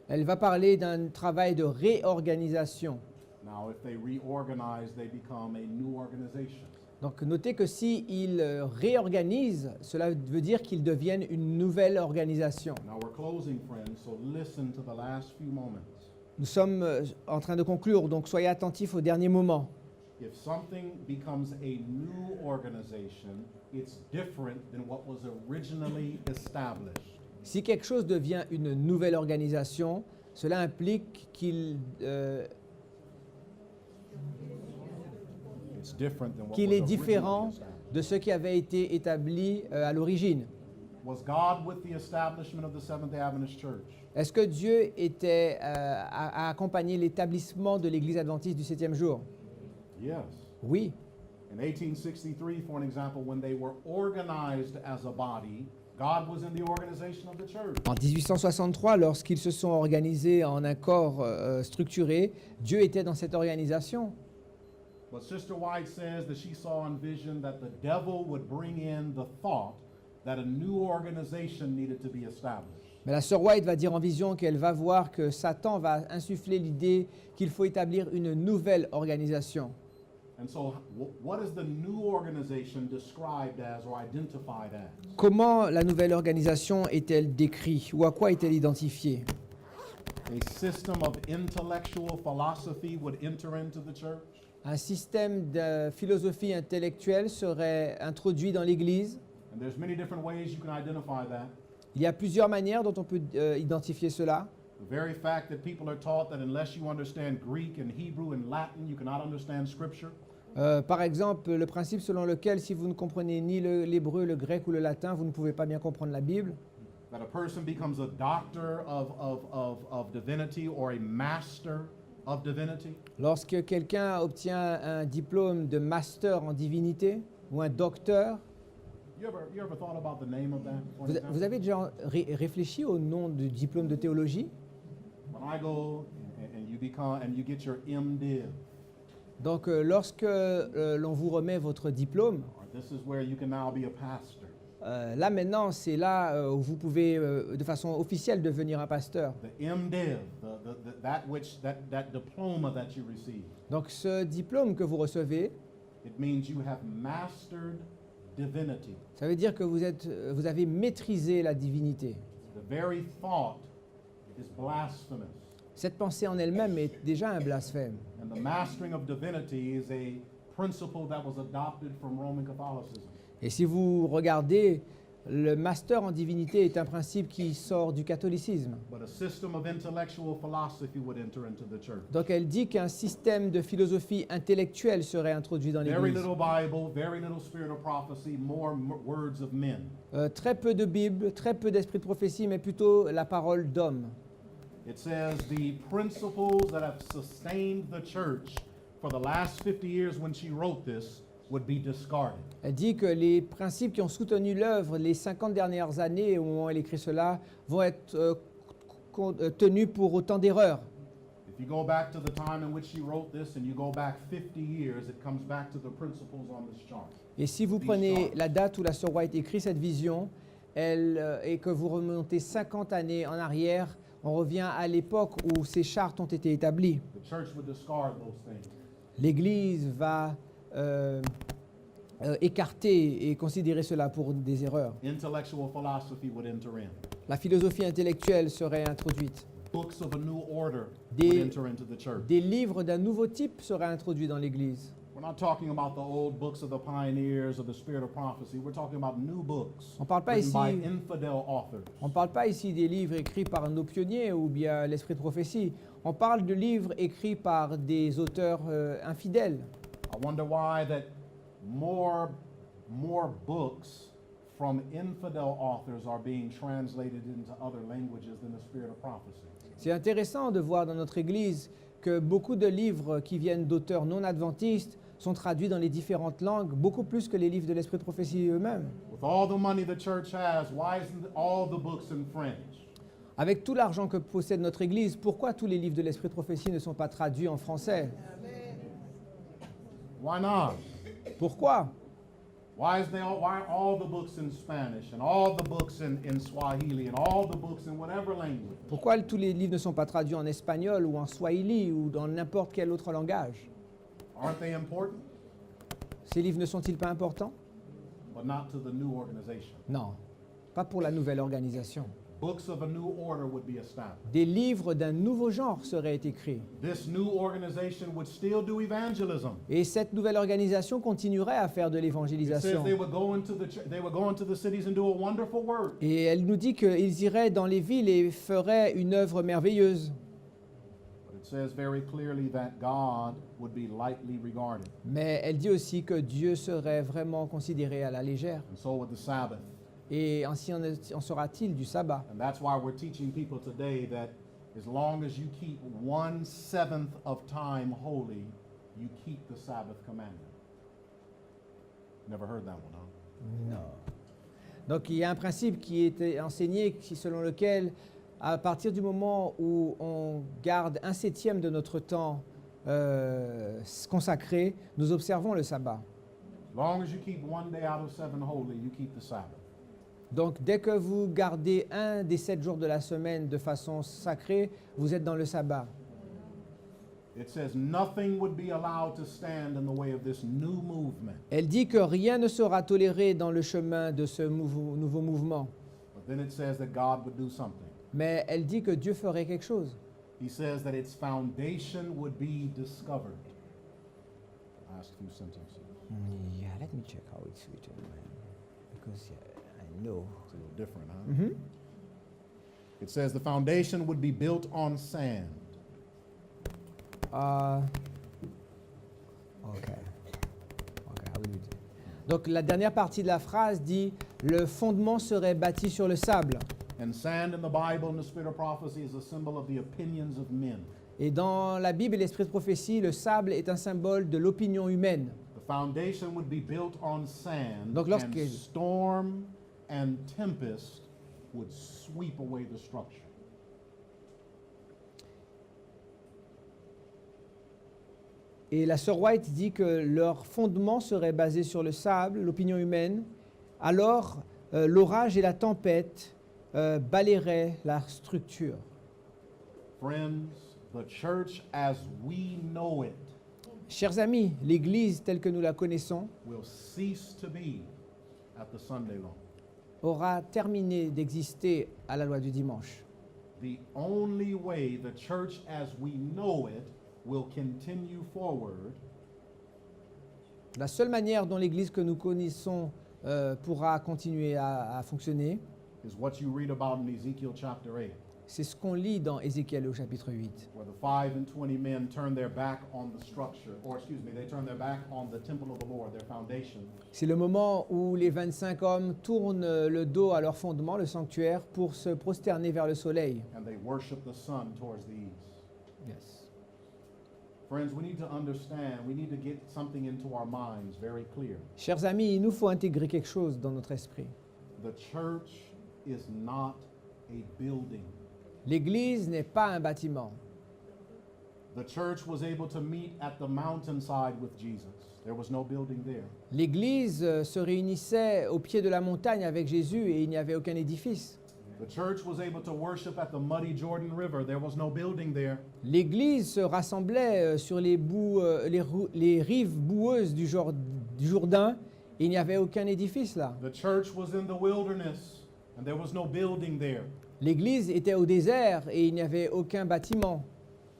Elle va parler d'un travail de réorganisation. Now, if they reorganize, they become a new organization. Donc notez que s'ils réorganisent, cela veut dire qu'ils deviennent une nouvelle organisation. Now, we're closing, friends, so listen to the last few moments. Nous sommes en train de conclure, donc soyez attentifs aux derniers moments. If something becomes a new organization, it's different than what was originally established. Si quelque chose devient une nouvelle organisation, cela implique It's different than what qu'il was est originally différent established. de ce qui avait été établi à l'origine. Was God with the establishment of the Seventh-day Adventist Church? Est-ce que Dieu a accompagné l'établissement de l'Église adventiste du 7e jour? Yes. Oui. In 1863, for an example, when they were organized as a body, God was in the organization of the church. En 1863, lorsqu'ils se sont organisés en un corps structuré, Dieu était dans cette organisation. But Sister White says that she saw in vision that the devil would bring in the thought that a new organization needed to be established. Mais la sœur White va dire en vision qu'elle va voir que Satan va insuffler l'idée qu'il faut établir une nouvelle organisation. And so, what is the new organization described as or identified as? Comment la nouvelle organisation est-elle décrite ou à quoi est-elle identifiée? A system of intellectual philosophy would enter into the church. Un système de philosophie intellectuelle serait introduit dans l'Église. And there's many different ways you can identify that. Il y a plusieurs manières dont on peut identifier cela. The very fact that people are taught that unless you understand Greek and Hebrew and Latin, you cannot understand Scripture. Par exemple, le principe selon lequel si vous ne comprenez ni l'hébreu, le grec ou le latin, vous ne pouvez pas bien comprendre la Bible. That a person becomes a doctor of divinity or a master of divinity. Lorsque quelqu'un obtient un diplôme de master en divinité ou un docteur, You ever thought about the name of that? for vous example? avez déjà réfléchi au nom du diplôme de théologie? When I go and you get your MDiv, Donc lorsque l'on vous remet votre diplôme, or this is where you can now be a pastor. là maintenant c'est là où vous pouvez de façon officielle devenir un pasteur. The MDiv, that diploma that you receive, Donc ce diplôme que vous recevez, it means you have mastered divinity. ça veut dire que vous avez maîtrisé la divinité. The very thought is blasphemous. Cette pensée en elle-même est déjà un blasphème. And the mastering of divinity is a principle that was adopted from Roman Catholicism. Et si vous regardez, le master en divinité est un principe qui sort du catholicisme. But a system of intellectual philosophy would enter into the church. Donc elle dit qu'un système de philosophie intellectuelle serait introduit dans Very l'Église. little Bible, very little spirit of prophecy, more words of men. Très peu de Bible, très peu d'esprit de prophétie, mais plutôt la parole d'homme. It says the principles that have sustained the church for the last 50 years when she wrote this would be discarded. Elle dit que les principes qui ont soutenu l'œuvre les 50 dernières années, au moment où elle écrit cela, vont être tenus pour autant d'erreurs. If you go back to the time in which she wrote this and you go back 50 years, it comes back to the principles on this chart. Et si vous prenez la date où la sœur White écrit cette vision, et que vous remontez 50 années en arrière, on revient à l'époque où ces chartes ont été établies. The church would discard those things. L'Église va écarter et considérer cela pour des erreurs. Intellectual philosophy would enter in. La philosophie intellectuelle serait introduite. Books of a new order Des- would enter into the church. Des livres d'un nouveau type seraient introduits dans l'Église. We're not talking about the old books of the pioneers or the spirit of prophecy. We're talking about new books On parle pas written ici- by infidel authors. On ne parle pas ici des livres écrits par nos pionniers ou bien l'esprit de prophétie. On parle de livres écrits par des auteurs infidèles. I wonder why that more books from infidel authors are being translated into other languages than the spirit of prophecy. C'est intéressant de voir dans notre Église que beaucoup de livres qui viennent d'auteurs non adventistes sont traduits dans les différentes langues, beaucoup plus que les livres de l'esprit de prophétie eux-mêmes. With all the money the church has, why isn't all the books in French? Avec tout l'argent que possède notre Église, pourquoi tous les livres de l'esprit de prophétie ne sont pas traduits en français? Why not? Pourquoi? Why are all the books in Spanish and all the books in Swahili and all the books in whatever language? Pourquoi tous les livres ne sont pas traduits en espagnol ou en swahili ou dans n'importe quel autre langage? Aren't they important? Ces livres ne sont-ils pas importants? But not to the new organization. Non, pas pour la nouvelle organisation. Books of a new order would be established. Des livres d'un nouveau genre seraient écrits. This new organization would still do evangelism. Et cette nouvelle organisation continuerait à faire de It says l'évangélisation. they would go into the cities and do a wonderful work. Et elle nous dit qu'ils iraient dans les villes et feraient une œuvre merveilleuse. But it says very clearly that God would be lightly regarded. Mais elle dit aussi que Dieu serait vraiment considéré à la légère. And so would the Sabbath. Et ainsi en sera-t-il du sabbat. And that's why we're teaching people today that as long as you keep 1/7 of time holy, you keep the Sabbath commandment. Never heard that one, huh? Non. Donc il y a un principe qui est enseigné selon lequel à partir du moment où on garde 1/7 de notre temps consacré, nous observons le sabbat. As long as you keep 1 day out of 7 holy, you keep the Sabbath. Donc dès que vous gardez un des 7 jours de la semaine de façon sacrée, vous êtes dans le sabbat. It says nothing would be allowed to stand in the way of this new movement. Elle dit que rien ne sera toléré dans le chemin de ce nouveau mouvement. But then it says that God would do something. Mais elle dit que Dieu ferait quelque chose. He says that its foundation would be discovered. Last few sentences. Yeah, let me check how it's written, because I know. It's a little different, huh? It says the foundation would be built on sand. Okay, I will read it. Donc la dernière partie de la phrase dit le fondement serait bâti sur le sable. And sand in the Bible and the spirit of prophecy is a symbol of the opinions of men. Et dans la Bible et l'esprit de prophétie, le sable est un symbole de l'opinion humaine. The foundation would be built on sand, Donc, lorsque- and storm and tempest would sweep away the structure. Et la sœur White dit que leur fondement serait basé sur le sable, l'opinion humaine. Alors l'orage et la tempête balayeraient la structure. Friends, the church as we know it Chers amis, l'Église telle que nous la connaissons will cease to be at the Sunday law. aura terminé d'exister à la loi du dimanche. The only way the church as we know it will continue forward La seule manière dont l'Église que nous connaissons pourra continuer à fonctionner, is what you read about in Ezekiel chapter 8, c'est ce qu'on lit dans Ézéchiel au chapitre 8. where the 25 men turn their back on the structure, or excuse me, they turn their back on the temple of the Lord, their foundation, C'est le moment où les 25 hommes tournent le dos à leur fondement, le sanctuaire, pour se prosterner vers le soleil. and they worship the sun towards the east. Yes. Friends, we need to understand, we need to get something into our minds very clear. Chers amis, il nous faut intégrer quelque chose dans notre esprit. The church is not a building. L'Église n'est pas un bâtiment. The church was able to meet at the mountainside with Jesus. There was no building there. L'Église se réunissait au pied de la montagne avec Jésus et il n'y avait aucun édifice. The church was able to worship at the muddy Jordan River. There was no building there. L'Église se rassemblait sur les rives boueuses du Jourdain et il n'y avait aucun édifice là. The church was in the wilderness, and there was no building there. L'Église était au désert et il n'y avait aucun bâtiment.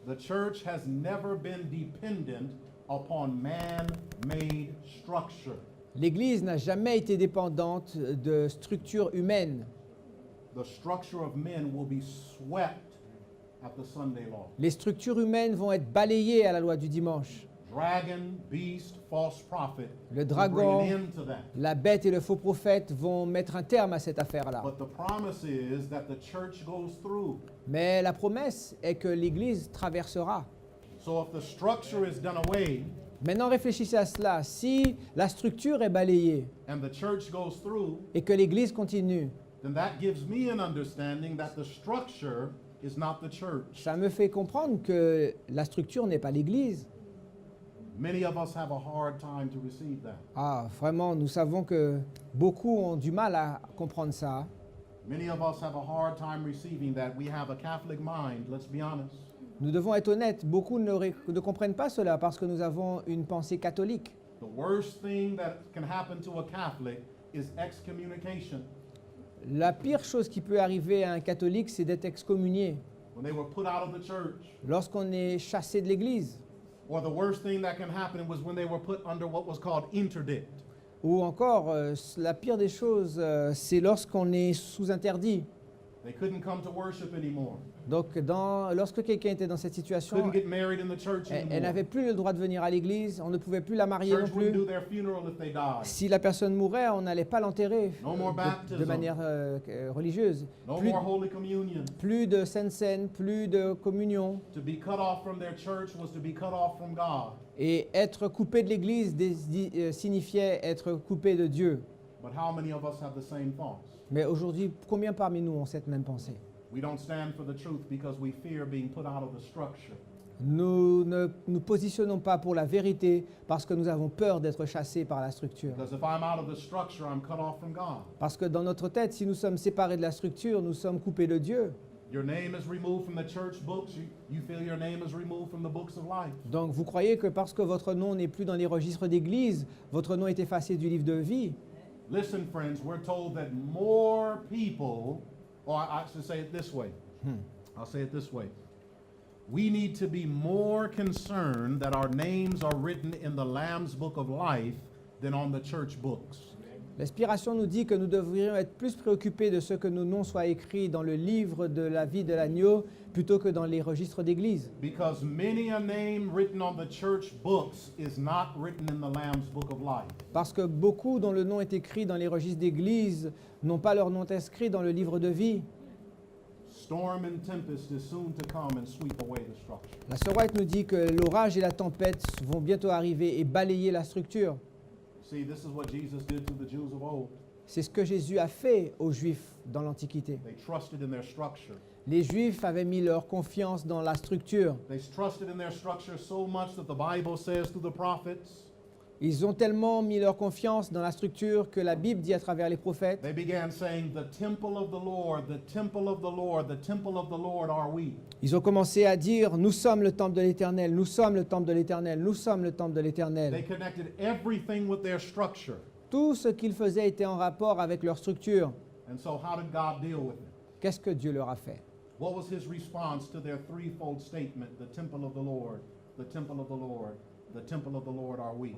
The church has never been dependent upon man-made structure. L'Église n'a jamais été dépendante de structures humaines. The structure of men will be swept at the Sunday law. Les structures humaines vont être balayées à la loi du dimanche. Dragon, beast, false prophet Le will dragon, bring an end to that. la bête et le faux prophète vont mettre un terme à cette affaire-là. But the promise is that the church goes through. Mais la promesse est que l'Église traversera. So if the structure is done away Maintenant, réfléchissez à cela. Si la structure est balayée and the church goes through, et que l'Église continue, then that gives me an understanding that the structure is not the church. ça me fait comprendre que la structure n'est pas l'Église. Many of us have a hard time to receive that. Ah, vraiment, nous savons que beaucoup ont du mal à comprendre ça. Many of us have a hard time receiving that. We have a Catholic mind, let's be honest. Nous devons être honnêtes, beaucoup ne comprennent pas cela parce que nous avons une pensée catholique. The worst thing that can happen to a Catholic is excommunication. La pire chose qui peut arriver à un catholique, c'est d'être excommunié When they were put out of the church. lorsqu'on est chassé de l'Église. Or the worst thing that can happen was when they were put under what was called interdict. Ou encore, la pire des choses, c'est lorsqu'on est sous interdit. They couldn't come to worship anymore. Donc, lorsque quelqu'un était dans cette situation, Couldn't get married in the church elle anymore. n'avait plus le droit de venir à l'église, on ne pouvait plus la marier non Church wouldn't do plus. their funeral if they died. Si la personne mourait, on n'allait pas l'enterrer No more de baptism. manière religieuse. No Plus, more Holy Communion. plus de Sainte Seine, plus de communion. To be cut off from their church was to be cut off from God. Et être coupé de l'église signifiait être coupé de Dieu. But how many of us have the same thoughts? Mais aujourd'hui, combien parmi nous ont cette même pensée? We don't stand for the truth because we fear being put out of the structure. Nous ne nous positionnons pas pour la vérité parce que nous avons peur d'être chassés par la structure. Because if I'm out of the structure, I'm cut off from God. Parce que dans notre tête, si nous sommes séparés de la structure, nous sommes coupés de Dieu. Your name is removed from the church books. You feel your name is removed from the books of life. Donc vous croyez que parce que votre nom n'est plus dans les registres d'église, votre nom est effacé du livre de vie? Listen, friends, we're told that more people, or I should say it this way. I'll say it this way. We need to be more concerned that our names are written in the Lamb's book of life than on the church books. L'inspiration nous dit que nous devrions être plus préoccupés de ce que nos noms soient écrits dans le livre de la vie de l'agneau plutôt que dans les registres d'église. Because many a name written on the church books is not written in the Lamb's book of life. Parce que beaucoup dont le nom est écrit dans les registres d'église n'ont pas leur nom inscrit dans le livre de vie. Storm and tempest is soon to come and sweep away the structure. La sœur White nous dit que l'orage et la tempête vont bientôt arriver et balayer la structure. See, this is what Jesus did to the Jews of old. C'est ce que Jésus a fait aux Juifs dans l'Antiquité. They trusted in their structure. Les Juifs avaient mis leur confiance dans la structure. They trusted in their structure so much that the Bible says through the prophets, Ils ont tellement mis leur confiance dans la structure que la Bible dit à travers les prophètes, they began saying, the temple of the Lord, the temple of the Lord, the temple of the Lord are we. ils ont commencé à dire « Nous sommes le temple de l'Éternel, nous sommes le temple de l'Éternel, nous sommes le temple de They l'Éternel. connected everything with their structure. » Tout ce qu'ils faisaient était en rapport avec leur structure. And so how did God deal with it? Qu'est-ce que Dieu leur a fait? What was his response to their threefold statement, the temple of the Lord, the temple of the Lord, the temple of the Lord are we?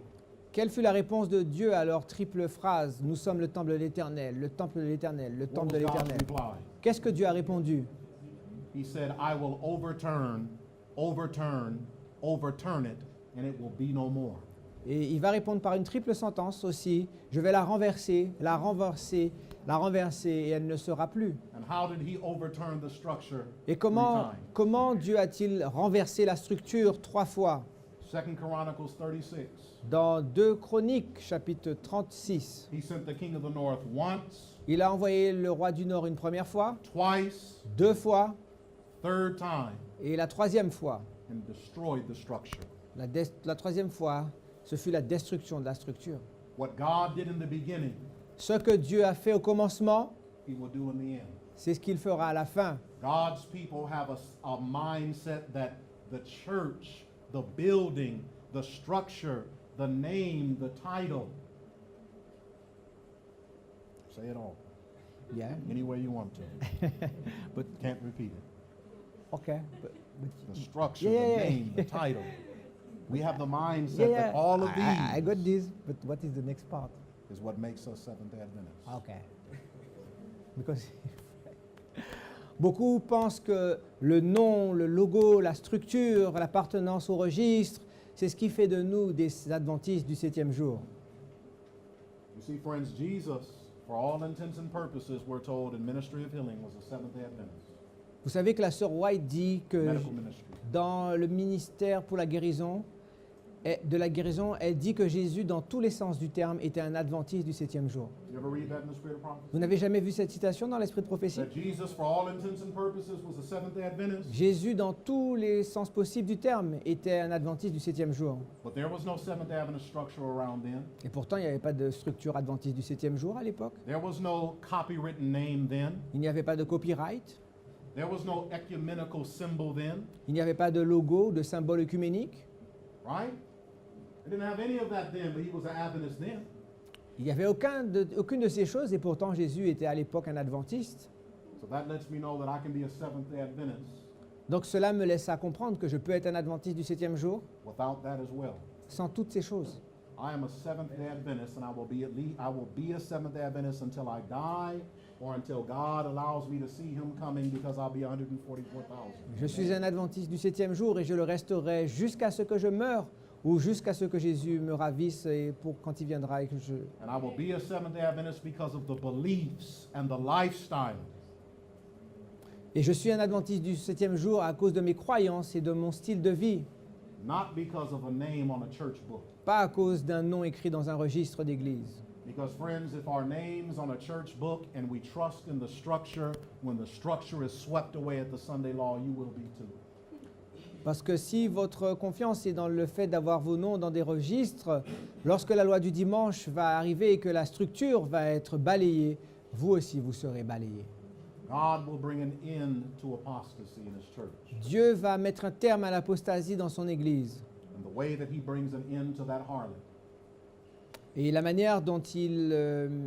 Quelle fut la réponse de Dieu à leur triple phrase « Nous sommes le temple de l'Éternel, le temple de l'Éternel, le What temple was de God's l'Éternel. reply? » Qu'est-ce que Dieu a répondu? He said, I will overturn, overturn, overturn it, and it will be no more. Et il va répondre par une triple sentence aussi. Je vais la renverser, la renverser, la renverser et elle ne sera plus. And how did he overturn the structure Et three times? comment Dieu a-t-il renversé la structure 3 fois? 2 Chronicles 36. Dans 2 Chroniques, chapitre 36, He sent the king of the north once, il a envoyé le roi du Nord une première fois, twice, 2 fois third time. et la 3e fois. and destroyed the structure. La troisième fois, ce fut la destruction de la structure. What God did in the beginning, Ce que Dieu a fait au commencement, He will do in the end. c'est ce qu'il fera à la fin. God's people have a mindset that the church, the building, the structure, the name, the title, say it all, Yeah. any way you want to. But Can't repeat it. okay. The structure, Yeah. the name, the title. We have the mindset Yeah, yeah. that all of I got these this, but what is the next part? is what makes us Seventh-day Adventists. Okay. Because beaucoup pensent que le nom, le logo, la structure, l'appartenance au registre, c'est ce qui fait de nous des adventistes du 7e jour. You see, friends, Jesus, for all intents and purposes, we're told in Ministry of Healing, was a Seventh-day Adventist. Vous savez que la sœur White dit que Medical ministry. dans le ministère pour la guérison, de la guérison, elle dit que Jésus, dans tous les sens du terme, était un adventiste du 7e jour. You ever read that in the Spirit of Prophecy? Vous n'avez jamais vu cette citation dans l'Esprit de prophétie? That Jesus, for all intents and purposes, was a Seventh-day Adventist. Jésus, dans tous les sens possibles du terme, était un adventiste du 7e jour. But there was no Seventh-day Adventist structure around then. Et pourtant, il n'y avait pas de structure adventiste du 7e jour à l'époque. There was no copywritten name then. Il n'y avait pas de copyright. There was no ecumenical symbol then, Il n'y avait pas de logo, de symbole œcuménique. right? They didn't have any of that then, but he was an Adventist then. Il n'y avait aucune de ces choses et pourtant Jésus était à l'époque un adventiste. So that lets me know that I can be a Seventh-day Adventist Donc cela me laisse à comprendre que je peux être un adventiste du 7e jour without that as well. sans toutes ces choses. I am a Seventh-day Adventist, and I will be a Seventh-day Adventist until I die, or until God allows me to see Him coming, because I'll be 144,000. Je suis un adventiste du 7e jour et je le resterai jusqu'à ce que je meure ou jusqu'à ce que Jésus me ravisse et pour quand il viendra et que je... And I will be a Seventh-day Adventist because of the beliefs and the lifestyle. Et je suis un adventiste du 7e jour à cause de mes croyances et de mon style de vie, Not because of a name on a church book. pas à cause d'un nom écrit dans un registre d'église. Because, friends, if our name's on a church book and we trust in the structure, when the structure is swept away at the Sunday law, you will be too. Parce que si votre confiance est dans le fait d'avoir vos noms dans des registres, lorsque la loi du dimanche va arriver et que la structure va être balayée, vous aussi vous serez balayés. God will bring an end to apostasy in His church. Dieu va mettre un terme à l'apostasie dans son Église. And the way that He brings an end to that harlot Et la manière dont il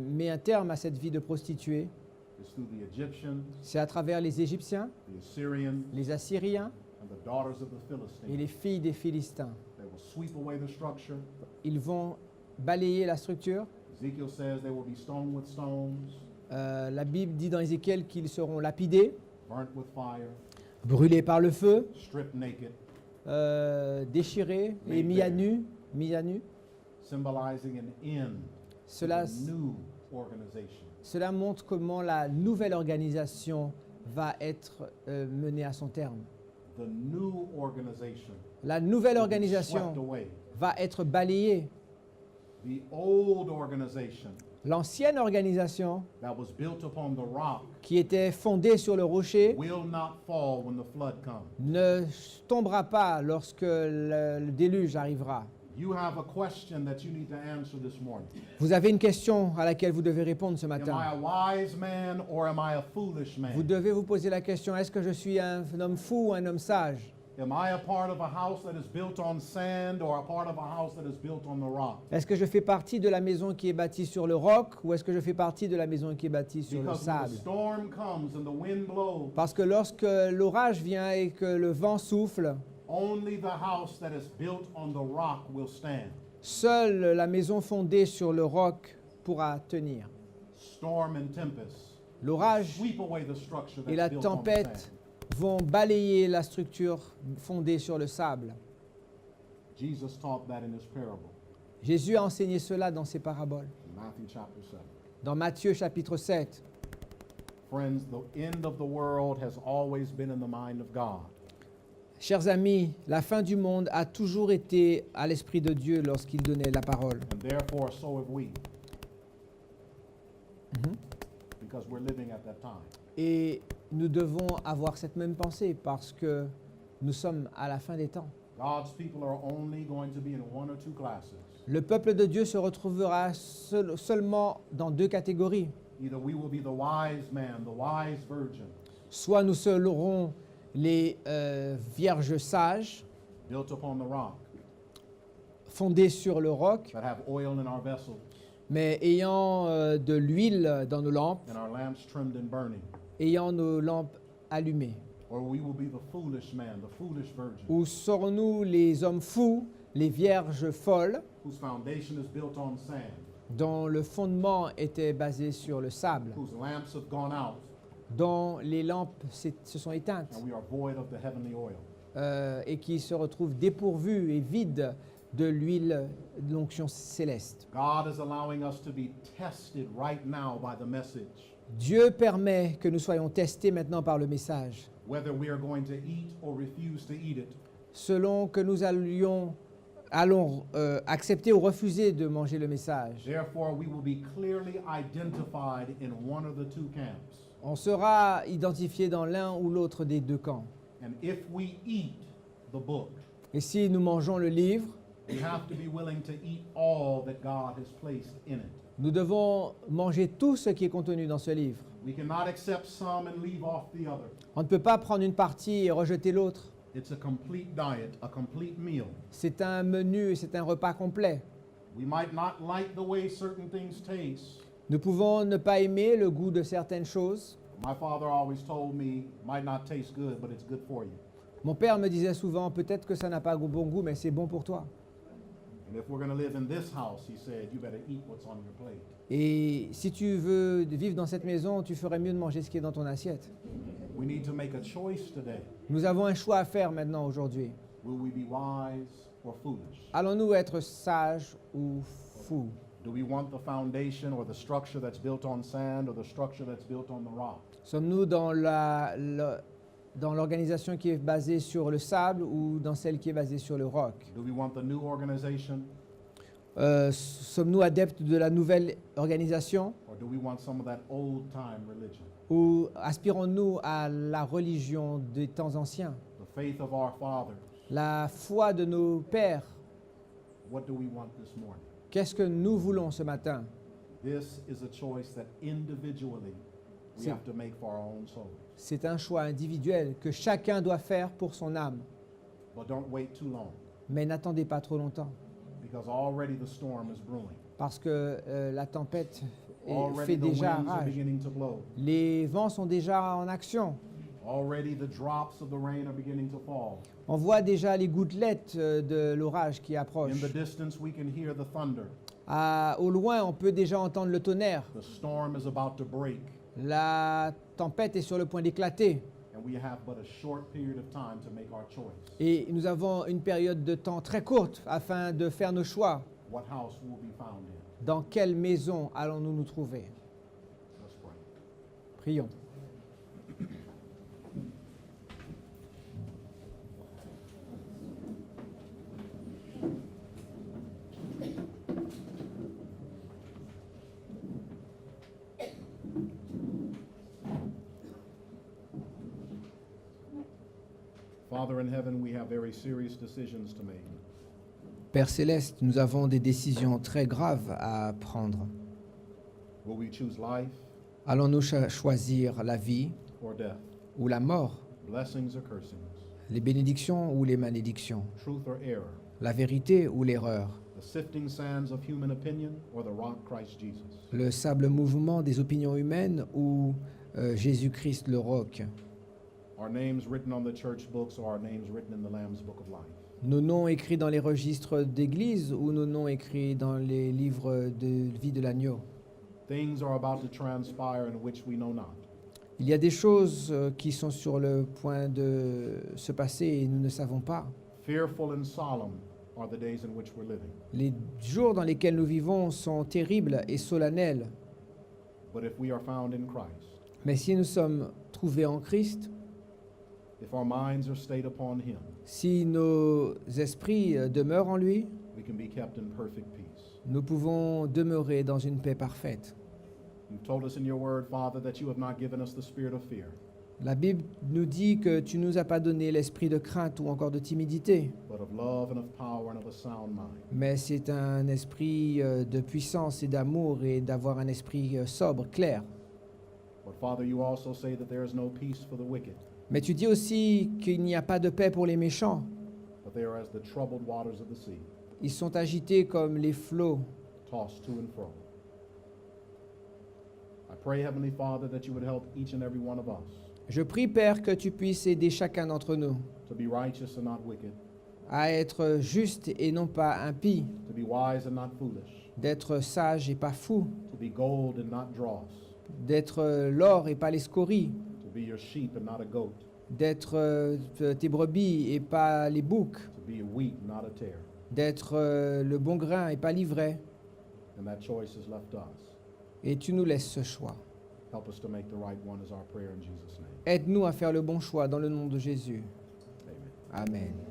met un terme à cette vie de prostituée, is through the Egyptians, c'est à travers les Égyptiens, the Assyrians, les Assyriens and the daughters of the et Philistines. les filles des Philistins. They will sweep away the structure. Ils vont balayer la structure. Ezekiel says they will be stoned with stones, La Bible dit dans Ézéchiel qu'ils seront lapidés, burnt with fire, brûlés par le feu, stripped naked, déchirés et mis à nu. symbolizing an end to Cela, the new organization. cela montre comment la nouvelle organisation va être menée à son terme. The new organization La nouvelle will be organisation swept away. va être balayée. The old organization L'ancienne organisation, that was built upon the rock qui était fondée sur le rocher, will not fall when the flood comes. ne tombera pas lorsque le déluge arrivera. You have a question that you need to answer this morning. Vous avez une question à laquelle vous devez répondre ce Am I matin. a wise man or am I a foolish Vous man? devez vous poser la question, est-ce que je suis un homme fou ou un homme sage? Am I a part of a house that is built on sand or a part of a house that is built on the rock? Est-ce que je fais partie de la maison qui est bâtie sur le roc ou est-ce que je fais partie de la maison qui est bâtie sur le Because when the sable? storm comes and the wind blows, Parce que lorsque l'orage vient et que le vent souffle, only the house that is built on the rock will stand. seule la maison fondée sur le roc pourra tenir. Storm and tempest L'orage sweep away the structure et that's la built on the tempête sand. vont balayer la structure fondée sur le sable. Jesus taught that in his parable Jésus a enseigné cela dans ses paraboles. in Matthew chapter 7. Dans Matthieu chapitre 7, Friends, the end of the world has always been in the mind of God. chers amis, la fin du monde a toujours été à l'Esprit de Dieu lorsqu'il donnait la parole. And therefore, so have we. Because we're living at that time. Et nous devons avoir cette même pensée parce que Nous sommes à la fin des temps. God's people are only going to be in one or two classes. Le peuple de Dieu se retrouvera seulement dans deux catégories. Either we will be the wise man, the wise virgin, Soit nous serons les vierges sages, built upon the rock, fondées sur le roc, that have oil in our vessels, mais ayant de l'huile dans nos lampes, and our lamps trimmed and burning. ayant nos lampes allumées. Or we will be the foolish man, the foolish virgin, Ou serons-nous les hommes fous, les vierges folles, whose foundation is built on sand, dont le fondement était basé sur le sable, whose lamps have gone out, dont les lampes se sont éteintes and we are void of the heavenly oil. et qui se retrouvent dépourvues et vides de l'huile de l'onction céleste. God is allowing us to be tested right now by the message, Dieu permet que nous soyons testés maintenant par le message, whether we are going to eat or refuse to eat it. selon que nous allons accepter ou refuser de manger le message. Therefore, we will be clearly identified in one of the two camps. On sera identifié dans l'un ou l'autre des deux camps. And if we eat the book, Et si nous mangeons le livre, we have to be willing to eat all that God has placed in it. nous devons manger tout ce qui est contenu dans ce livre. We cannot accept some and leave off the other. On ne peut pas prendre une partie et rejeter l'autre. It's a complete diet, a complete meal. C'est un menu, c'est un repas complet. We might not like the way certain things taste. Nous pouvons ne pas aimer le goût de certaines choses. My father always told me, might not taste good, but it's good for you. Mon père me disait souvent, peut-être que ça n'a pas bon goût, mais c'est bon pour toi. And if we're going to live in this house, he said, you better eat what's on your plate. Et si tu veux vivre dans cette maison, tu ferais mieux de manger ce qui est dans ton assiette. We need to make a choice today. Nous avons un choix à faire maintenant, aujourd'hui. Will we be wise or foolish? Allons-nous être sages ou fous? Do we want the foundation or the structure that's built on sand or the structure that's built on the rock? Sommes-nous dans l'organisation qui est basée sur le sable ou dans celle qui est basée sur le roc? Do we want the new organization Sommes-nous adeptes de la nouvelle organisation or do we want some of that old time religion? ou aspirons-nous à la religion des temps anciens? The faith of our fathers. La foi de nos pères? What do we want this morning? Qu'est-ce que nous voulons ce matin? This is a choice that individually we C'est- have to make for our own soul. C'est un choix individuel que chacun doit faire pour son âme. But don't wait too long Mais n'attendez pas trop longtemps, because already the storm is brewing. parce que la tempête fait Already the déjà winds are rage. beginning to blow. Les vents sont déjà en action. Already the drops of the rain are beginning to fall. On voit déjà les gouttelettes de l'orage qui In approche. the distance, we can hear the thunder. Au loin, on peut déjà entendre le tonnerre. The storm is about to break, La tempête est sur le point d'éclater. and we have but a short period of time to make our choice. Et nous avons une période de temps très courte afin de faire nos choix. What house will be found in? Dans quelle maison allons-nous nous trouver? Let's pray. Prions. Father in heaven, we have very serious decisions to make. Père Céleste, nous avons des décisions très graves à prendre. Will we choose life Allons-nous choisir la vie or death? ou la mort, Blessings or cursings? les bénédictions ou les malédictions, Truth or error? la vérité ou l'erreur, The sifting sands of human opinion or the rock Christ Jesus? le sable mouvement des opinions humaines ou Jésus-Christ le roc, Our names written on the church books or our names written in the Lamb's book of life? nos noms écrits dans les registres d'église ou nos noms écrits dans les livres de vie de l'agneau. Things are about to transpire in which we know not. Il y a des choses qui sont sur le point de se passer et nous ne savons pas. Fearful and solemn are the days in which we're living. Les jours dans lesquels nous vivons sont terribles et solennels. But if we are found in Christ, Mais si nous sommes trouvés en Christ, if our minds are stayed upon Him, si nos esprits demeurent en lui, we can be kept in perfect peace. nous pouvons demeurer dans une paix parfaite. You've told us in your word, Father, that you have not given us the spirit of fear, La Bible nous dit que tu nous as pas donné l'esprit de crainte ou encore de timidité, but of love and of power and of a sound mind. mais c'est un esprit de puissance et d'amour et d'avoir un esprit sobre, clair. But Father, you also say that there is no peace for the wicked, Mais tu dis aussi qu'il n'y a pas de paix pour les méchants. but they are as the troubled waters of the sea, Ils sont agités comme les flots. tossed to and fro. I pray, Heavenly Father, that you would help each and every one of us Je prie, Père, que tu puisses aider chacun d'entre nous to be righteous and not wicked, à être juste et non pas impie, to be wise and not foolish, d'être sage et pas fou, to be gold and not dross, d'être l'or et pas les scories, to be your sheep and not a goat, d'être tes brebis et pas les boucs, to be a wheat, not a tare. d'être le bon grain et pas l'ivraie. And that choice is left to us. Et tu nous laisses ce choix. Help us to make the right one is our prayer in Jesus' name. Aide-nous à faire le bon choix dans le nom de Jésus. Amen. Amen.